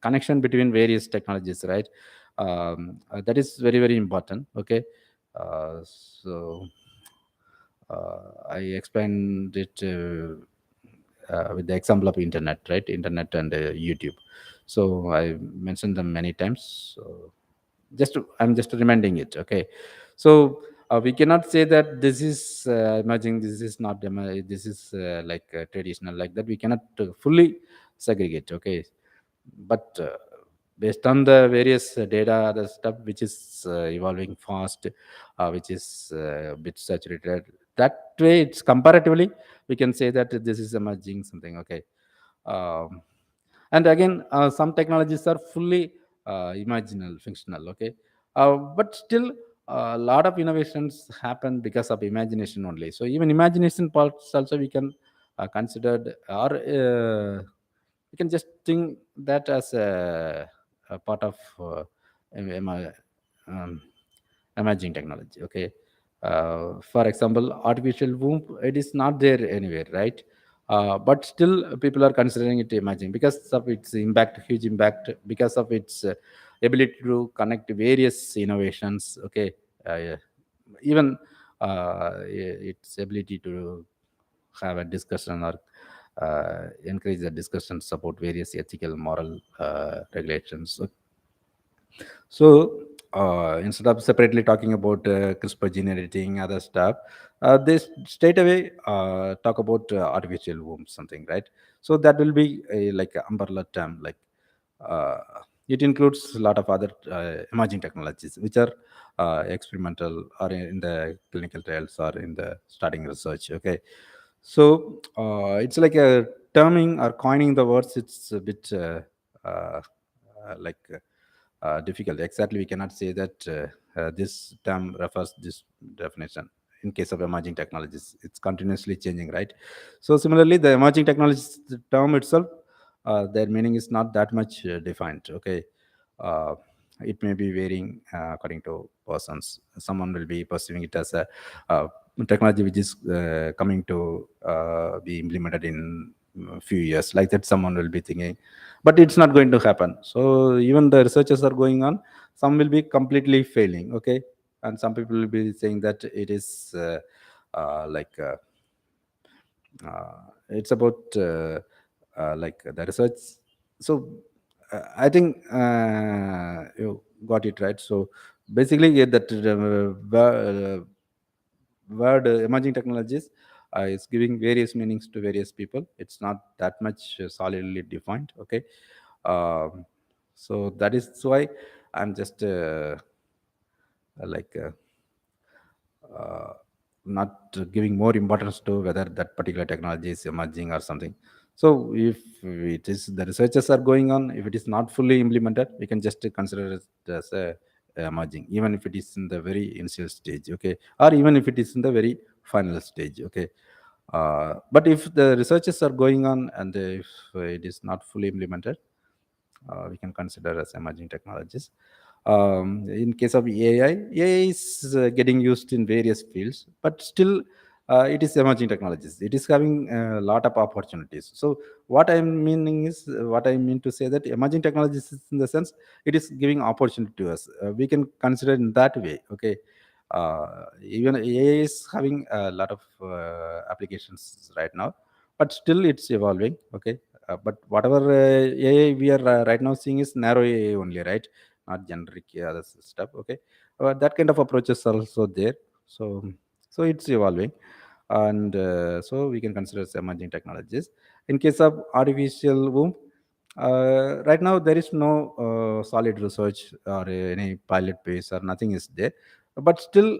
connection between various technologies, right? That is very very important. Okay, so I explained it with the example of internet, right? Internet and YouTube. So I mentioned them many times. So I'm just reminding it. Okay, so we cannot say that this is emerging, this is not this is like traditional, like that we cannot fully segregate. Okay, but based on the various data, the stuff which is evolving fast, which is a bit saturated, that way it's comparatively we can say that this is emerging something. Okay, um, and again some technologies are fully imaginal functional. Okay, but still a lot of innovations happen because of imagination only. So even imagination parts also we can considered, or we can just think that as a part of um, emerging technology. Okay, for example, artificial womb, it is not there anywhere, right? But still people are considering it emerging because of its impact, huge impact, because of its ability to connect various innovations. Okay, yeah. Even its ability to have a discussion or encourage the discussions about various ethical moral regulations. So instead of separately talking about CRISPR gene editing, other stuff, they straight away talk about artificial womb, something, right? So that will be a, like an umbrella term. Like uh, it includes a lot of other emerging technologies which are experimental or in the clinical trials or in the starting research. Okay, so it's like a terming or coining the words. It's a bit like difficult. Exactly, we cannot say that this term refers this definition. In case of emerging technologies, it's continuously changing, right? So similarly, the emerging technologies, the term itself, their meaning is not that much defined. Okay, uh, it may be varying according to persons. Someone will be perceiving it as a technology which is coming to be implemented in a few years, like that someone will be thinking, but it's not going to happen. So even the researchers are going on, some will be completely failing. Okay, and some people will be saying that it is like it's about like the research. So I think you got it right. So basically, yeah, that word emerging technologies is giving various meanings to various people. It's not that much solidly defined. Okay, um, so that is why I'm just like uh, not giving more importance to whether that particular technology is emerging or something. So if it is the researchers are going on, if it is not fully implemented, we can just consider it as a emerging, even if it is in the very initial stage. Okay, or even if it is in the very final stage. Okay, but if the researchers are going on and if it is not fully implemented, we can consider as emerging technologies. In case of AI, AI is getting used in various fields, but still it is emerging technologies. It is having a lot of opportunities. So what I mean to say that emerging technologies is in the sense it is giving opportunity to us. We can consider in that way. Okay, even AI is having a lot of applications right now, but still it's evolving. Okay, but whatever AI we are right now seeing is narrow AI only, right? Not generic other stuff. Okay, that kind of approaches are also there. So it's evolving, and so we can consider as emerging technologies. In case of artificial womb, right now there is no solid research or any pilot base or nothing is there, but still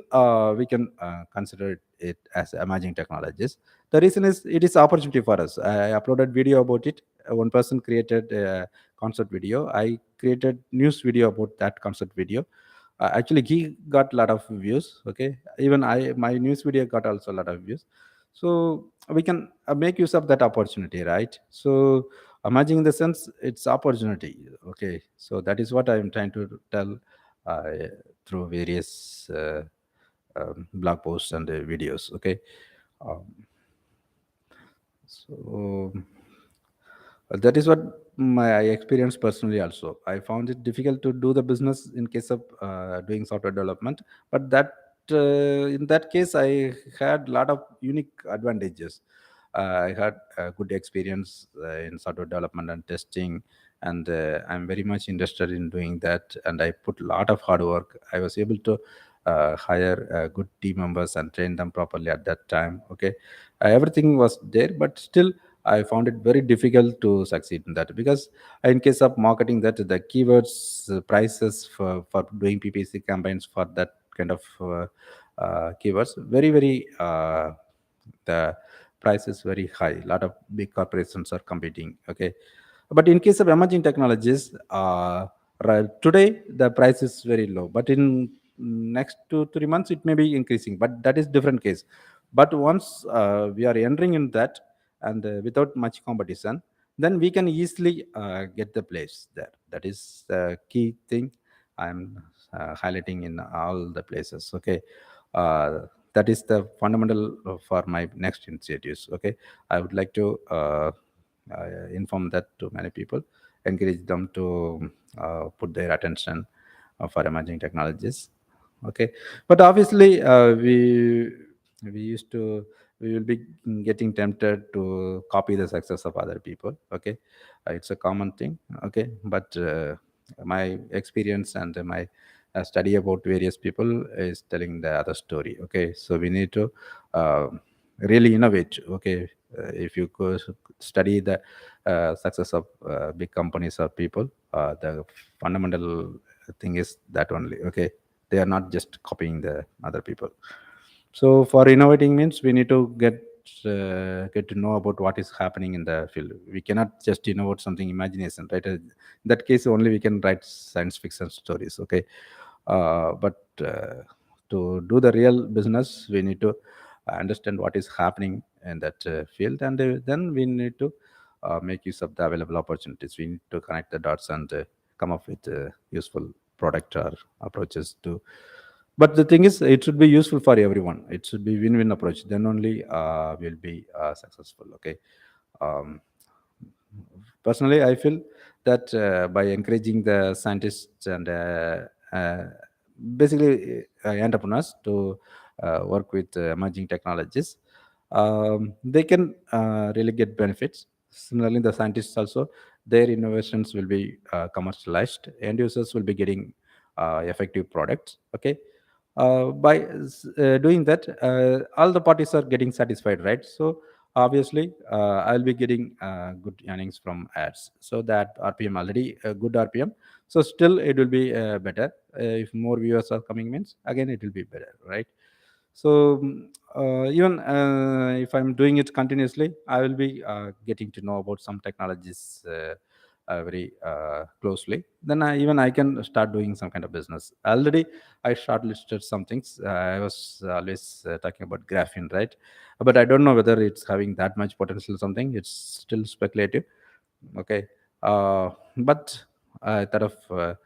we can consider it as emerging technologies. The reason is it is opportunity for us. I uploaded video about it. One person created a concept video. I created news video about that concept video. Actually he got a lot of views. Okay, even my news video got also a lot of views. So we can make use of that opportunity, right? So emerging in the sense it's opportunity. Okay, so that is what I'm trying to tell uh, through various blog posts and videos. Okay, um, so that is what my I experienced personally also. I found it difficult to do the business in case of doing software development, but in that case I had a lot of unique advantages. I had a good experience in software development and testing, and I'm very much interested in doing that. And I put a lot of hard work. I was able to hire good team members and train them properly at that time. Okay, everything was there, but still I found it very difficult to succeed in that, because in case of marketing, that the keywords prices for doing PPC campaigns for that kind of keywords very the price is very high. A lot of big corporations are competing. Okay, but in case of emerging technologies, today the price is very low, but in next 2 3 months it may be increasing, but that is different case. But once we are entering in that, and without much competition, then we can easily get the place there. That is the key thing I'm highlighting in all the places. Okay, that is the fundamental for my next initiatives. Okay, I would like to inform that to many people, encourage them to put their attention for emerging technologies. Okay, but obviously we used to we will be getting tempted to copy the success of other people. Okay, it's a common thing. Okay, but my experience and my study about various people is telling the other story. Okay, so we need to uh, really innovate. Okay, if you go study the success of big companies or people, the fundamental thing is that only. Okay, they are not just copying the other people. So for innovating means we need to get to know about what is happening in the field. We cannot just innovate something imagination, right? In that case only we can write science fiction stories. Okay, but to do the real business we need to understand what is happening in that field, and then we need to make use of the available opportunities. We need to connect the dots and come up with useful product or approaches to. But the thing is it should be useful for everyone. It should be win-win approach, then only we'll be successful. Okay, um, personally I feel that by encouraging the scientists and basically entrepreneurs to work with emerging technologies, they can really get benefits. Similarly the scientists also, their innovations will be commercialized, end users will be getting effective products. Okay, by doing that all the parties are getting satisfied, right? So obviously I'll be getting good earnings from ads. So that RPM already a good RPM, so still it will be better. If more viewers are coming means again it will be better, right? So even if I'm doing it continuously, I will be getting to know about some technologies very closely. Then even I can start doing some kind of business. Already I shortlisted some things. I was always talking about graphene, right? But I don't know whether it's having that much potential or something. It's still speculative. Okay, but I thought of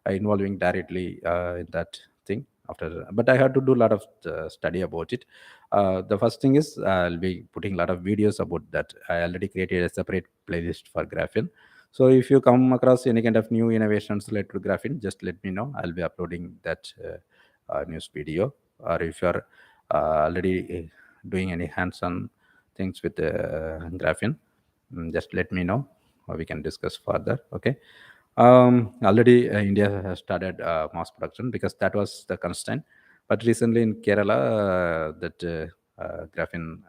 involving directly in that thing. after, but I had to do a lot of study about it. The first thing is I'll be putting a lot of videos about that. I already created a separate playlist for Graphene. So if you come across any kind of new innovations related to Graphene, just let me know. I'll be uploading that news video. Or if you're already doing any hands-on things with Graphene, just let me know, or we can discuss further. Okay. Already India has started mass production because that was the constraint. But recently in Kerala, that Graphene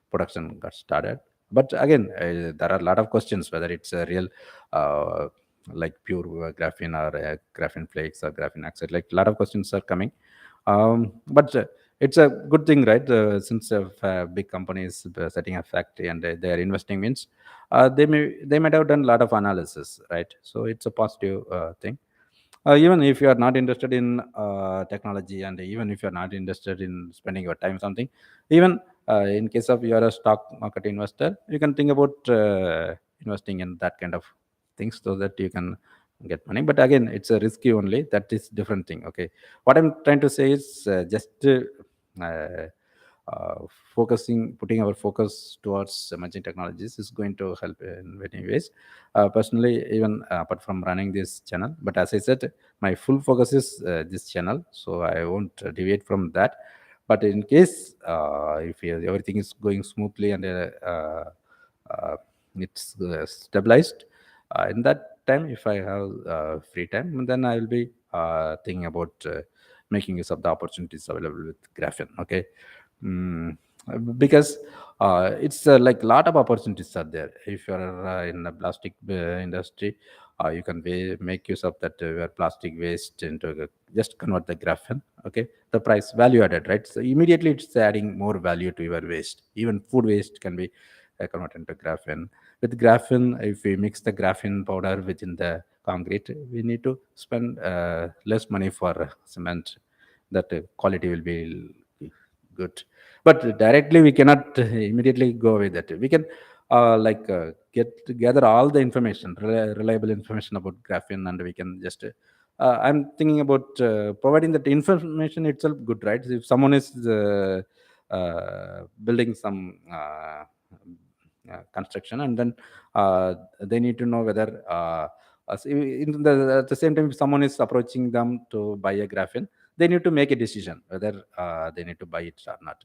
production got started. But again, there are a lot of questions whether it's a real, uh, like pure graphene or graphene flakes or graphene oxide. Like a lot of questions are coming. But it's a good thing, right? Since big companies setting a factory and they are investing means they might have done a lot of analysis, right? So it's a positive thing. Even if you are not interested in technology, and even if you're not interested in spending your time something, even in case of you are a stock market investor, you can think about investing in that kind of things so that you can get money. But again, it's a risky only, that is different thing. Okay, what I'm trying to say is just uh, uh, putting our focus towards emerging technologies is going to help in many ways. Personally, even apart from running this channel, but as I said, my full focus is this channel, so I won't deviate from that. But in case if everything is going smoothly and uh, it's stabilized, in that time, if I have free time, then I will be thinking about making use of the opportunities available with Graphene. Okay. Mm, because it's like lot of opportunities are there. If you're in the plastic industry, you can make use of that where plastic waste into just convert the Graphene. Okay, the price value added, right? So immediately it's adding more value to your waste. Even food waste can be converted into Graphene. With Graphene, if we mix the Graphene powder within the concrete, we need to spend less money for cement. That quality will be good. But directly we cannot immediately go with that. We can gather all the information, reliable information about Graphene, and we can just I'm thinking about providing that information itself good, right? If someone is building some construction, and then they need to know whether at the same time, if someone is approaching them to buy a Graphene, they need to make a decision whether they need to buy it or not.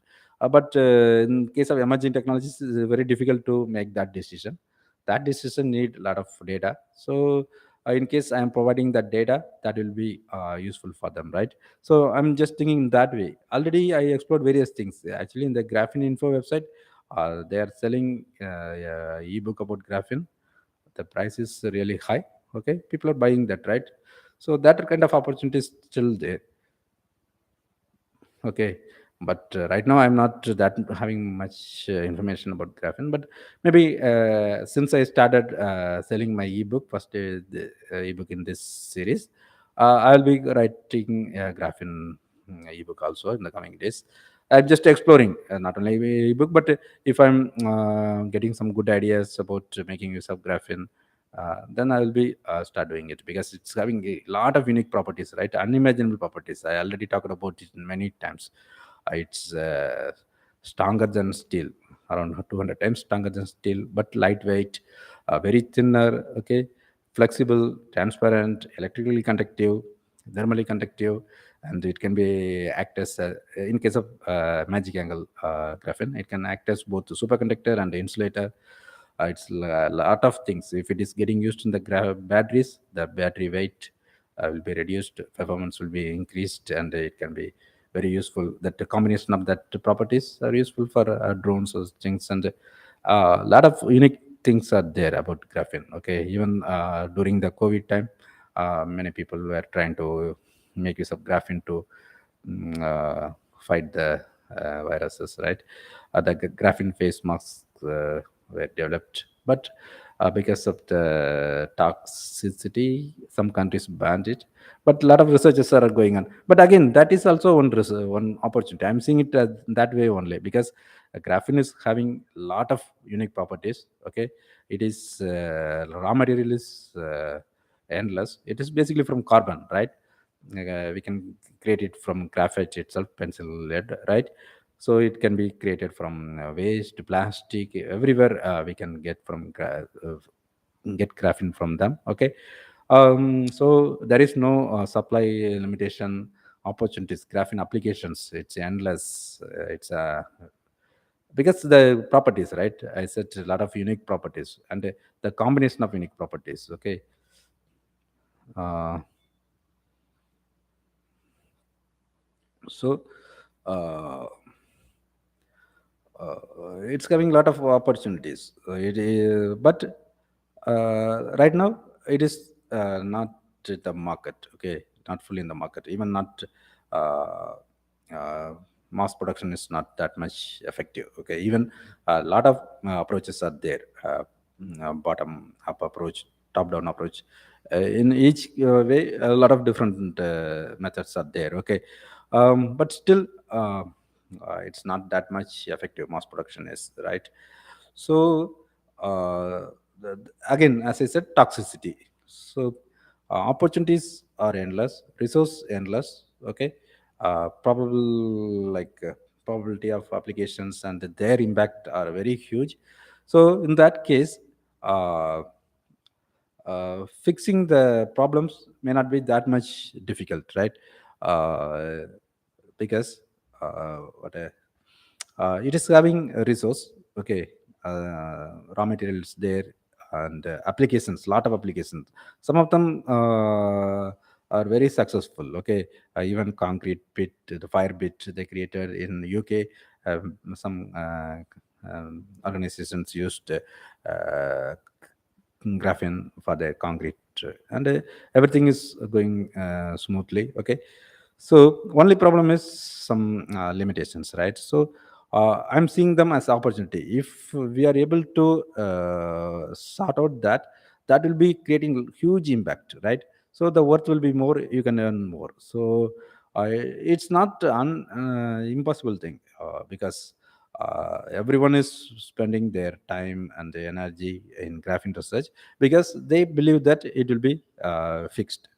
But in case of emerging technologies, it's very difficult to make that decision. That decision need a lot of data. So in case I am providing that data, that will be useful for them, right? So I'm just thinking in that way. Already I explored various things. Actually, in the Graphene Info website, they are selling ebook about Graphene. The price is really high. Okay, people are buying that, right? So that kind of opportunity is still there. Okay, but right now I'm not that having much information about Graphene. But maybe since I started selling my ebook, first the ebook in this series, I'll be writing Graphene ebook also in the coming days. I'm just exploring not only ebook, but if I'm getting some good ideas about making use of Graphene, then I will be start doing it, because it's having a lot of unique properties, right? Unimaginable properties. I already talked about it many times. It's stronger than steel, around 200 times stronger than steel, but lightweight, very thinner. Okay, flexible, transparent, electrically conductive, thermally conductive, and it can be act as in case of magic angle Graphene, it can act as both superconductor and insulator. It's a lot of things. If it is getting used in the batteries, the battery weight will be reduced, performance will be increased, and it can be very useful. That the combination of that properties are useful for drones or things, and a lot of unique things are there about Graphene. Okay, even during the COVID time, many people were trying to make use of Graphene to fight the viruses, right? The Graphene face masks were developed, but because of the toxicity, some countries banned it. But a lot of researches are going on. But again, that is also one opportunity. I'm seeing it that way only, because Graphene is having a lot of unique properties. Okay, it is raw material is endless. It is basically from carbon, right? we can create it from graphite itself, pencil lead, right? So it can be created from waste, plastic, everywhere. We can get get graphene from them. Okay. So there is no supply limitation opportunities. Graphene applications, it's endless. It's because the properties, right? I said a lot of unique properties, and the combination of unique properties. Okay. uh, so uh, it's giving a lot of opportunities. It is, but right now it is not at the market. Okay, not fully in the market. Even not uh, uh, mass production is not that much effective. Okay, even a lot of approaches are there. Bottom up approach, top down approach. In each way, a lot of different methods are there. Okay, but still. It's not that much effective mass production is, right? So again, as I said, toxicity. So opportunities are endless, resource endless. Okay. Probable like probability of applications and their impact are very huge. So in that case, uh, fixing the problems may not be that much difficult, right? uh, because what a, it is having a resource. Okay. Raw materials there, and applications, lot of applications. Some of them are very successful. Okay. Even concrete pit, the fire pit they created in UK. Some organizations used graphene for the concrete, and everything is going smoothly. Okay. So only problem is some limitations, right? So I'm seeing them as opportunity. If we are able to sort out that, that will be creating huge impact, right? So the worth will be more, you can earn more. So it's not impossible thing, because everyone is spending their time and the energy in graphene research, because they believe that it will be fixed.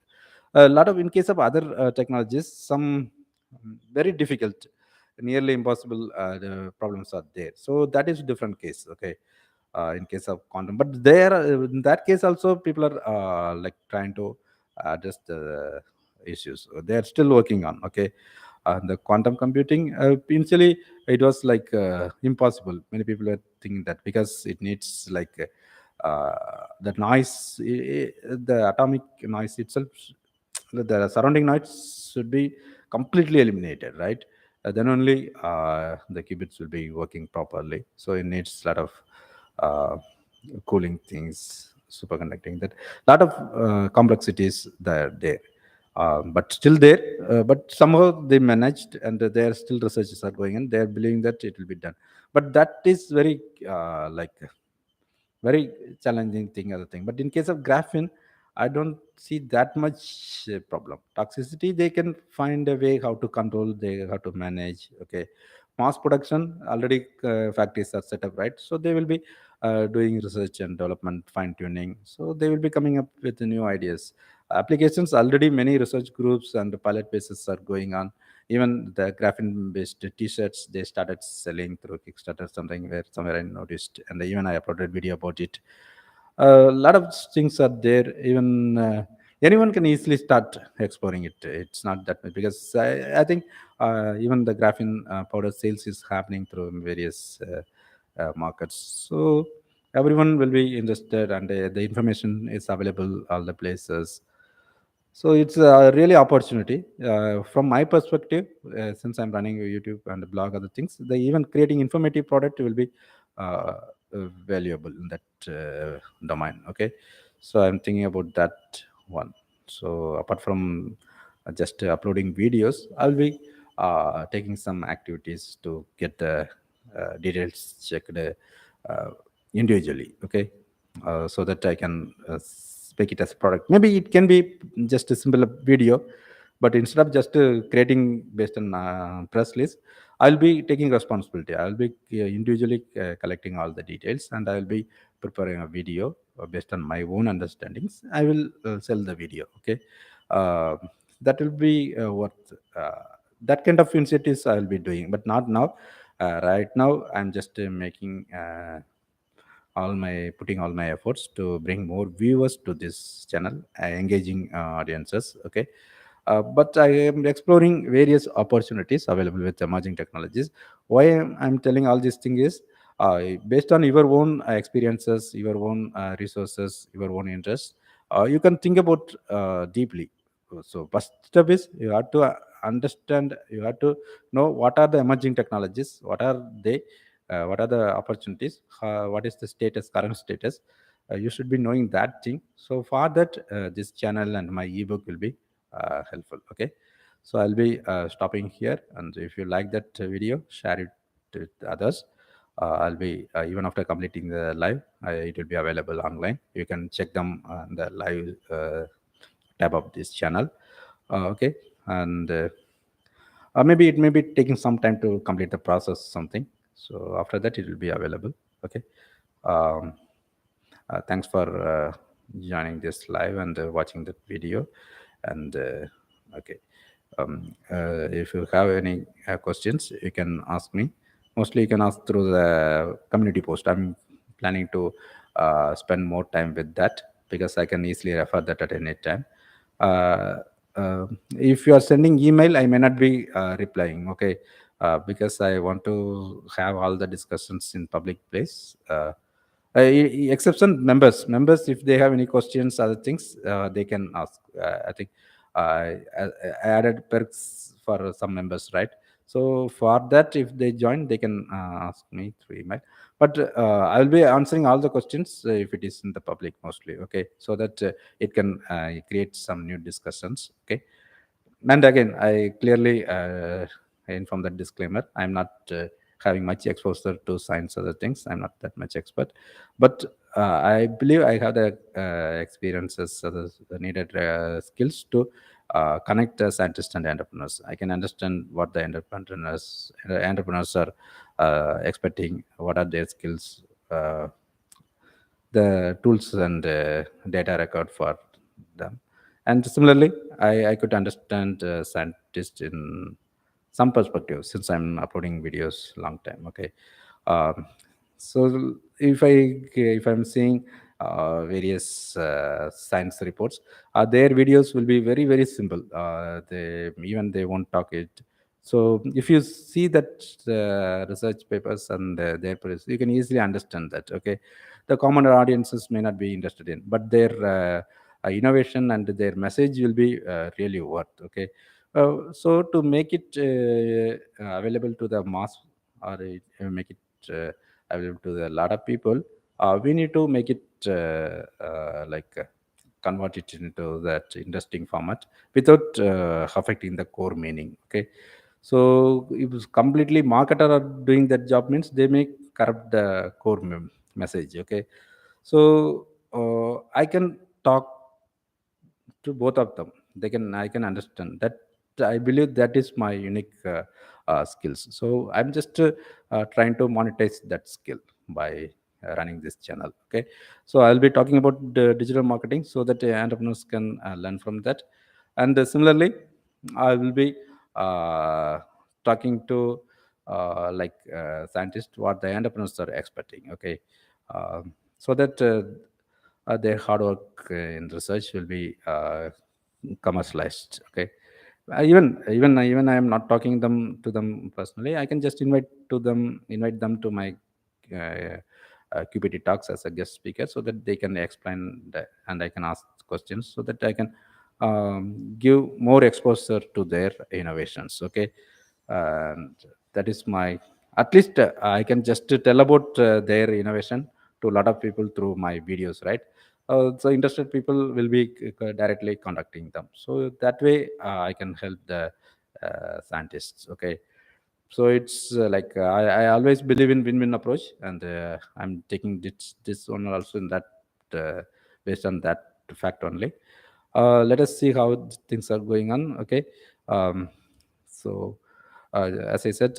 A lot of, in case of other technologies, some very difficult, nearly impossible the problems are there. So that is different case. Okay. In case of quantum, but there in that case also people are like trying to address the issues they are still working on. Okay. The quantum computing, initially it was like impossible. Many people are thinking that, because it needs like the noise, the atomic noise itself, the surrounding noise should be completely eliminated, right? Then only the qubits will be working properly. So it needs a lot of uh, cooling things, superconducting, that lot of complexities that are there. But still there, but somehow they managed, and their still researches are going on. They are believing that it will be done, but that is very like very challenging thing, other thing. But in case of graphene, I don't see that much problem. Toxicity, they can find a way how to control, they how to manage. Okay. Mass production, already factories are set up, right? So they will be doing research and development, fine tuning. So they will be coming up with new ideas, applications. Already many research groups and pilot bases are going on. Even the graphene based t-shirts, they started selling through Kickstarter, something where somewhere I noticed, and even I uploaded video about it. A lot of things are there. Even anyone can easily start exploring it. It's not that much, because I think even the graphene powder sales is happening through various markets. So everyone will be interested, and the information is available all the places. So it's a really opportunity. From my perspective, since I'm running a YouTube and a blog, other things, the even creating informative product will be valuable in that domain. Okay. So I'm thinking about that one. So apart from just uploading videos, I'll be taking some activities to get the details checked uh, individually. Okay. So that I can make it as a product. Maybe it can be just a simple video, but instead of just creating based on press list, I'll be taking responsibility. I'll be individually collecting all the details, and I'll be preparing a video based on my own understandings. I will sell the video. Okay. uh, that will be what that kind of initiatives I will be doing, but not now. Right now, I'm just making all my putting all my efforts to bring more viewers to this channel, engaging audiences. Okay, but I am exploring various opportunities available with emerging technologies. Why I'm telling all these things is based on your own experiences, your own resources, your own interests. You can think about deeply. So first step is you have to understand. You have to know what are the emerging technologies. What are they? What are the opportunities? What is the status, current status? You should be knowing that thing. So for that, this channel and my ebook will be helpful. Okay, so I'll be stopping here, and if you like that video, share it to others. I'll be even after completing the live, it will be available online. You can check them on the live tab of this channel. Okay, and maybe it may be taking some time to complete the process, something. So after that, it will be available. Okay. Um, thanks for joining this live and watching the video. And okay, if you have any questions, you can ask me. Mostly, you can ask through the community post. I'm planning to spend more time with that because I can easily refer that at any time. uh, if you are sending email, I may not be replying. Okay, because I want to have all the discussions in public place. Exception members, if they have any questions, other things, they can ask. I think I added perks for some members, right? So for that, if they join, they can ask me through email. But I will be answering all the questions if it is in the public mostly. Okay, so that it can create some new discussions. Okay, and again, I clearly inform that disclaimer. I'm not having much exposure to science, other things. I'm not that much expert, but I believe I have the experiences, the needed skills to connect scientists and entrepreneurs. I can understand what the entrepreneurs are expecting, what are their skills, the tools and data record for them. And similarly, I could understand scientists in some perspective since I'm uploading videos long time. Okay, um, so if I'm seeing various science reports, their videos will be very very simple. They won't talk it. So if you see that research papers and their press, you can easily understand that. Okay, the common audiences may not be interested in, but their innovation and their message will be really worth. Okay, so to make it available to the mass, or make it available to the lot of people, we need to make it convert it into that interesting format without affecting the core meaning. Okay, so if completely marketer are doing that job, means they may corrupt the core message. Okay, so I can talk to both of them. I can understand that. I believe that is my unique skills. So I'm just trying to monetize that skill by running this channel. Okay, so I'll be talking about digital marketing so that entrepreneurs can learn from that. And similarly, I will be uh, talking to scientists what the entrepreneurs are expecting. Okay, so that their hard work in research will be commercialized. Okay, even I am not talking them to them personally. I can just invite them to my uh, QPT talks as a guest speaker, so that they can explain that, and I can ask questions so that I can give more exposure to their innovations. Okay, and that is my, at least I can just tell about their innovation to a lot of people through my videos, right? So interested people will be directly contacting them, so that way I can help the scientists. Okay, so it's I always believe in win-win approach, and I'm taking this one also in that based on that fact only. Let us see how things are going on. Okay, so as I said,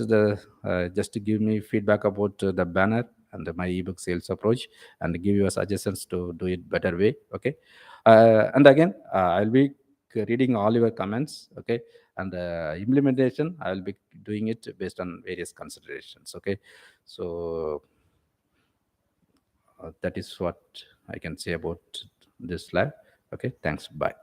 just to give me feedback about the banner and my ebook sales approach, and give you suggestions to do it better way. Okay, and again, I'll be reading all your comments, okay, and implementation I will be doing it based on various considerations, okay. So that is what I can say about this lab. Okay, thanks, bye.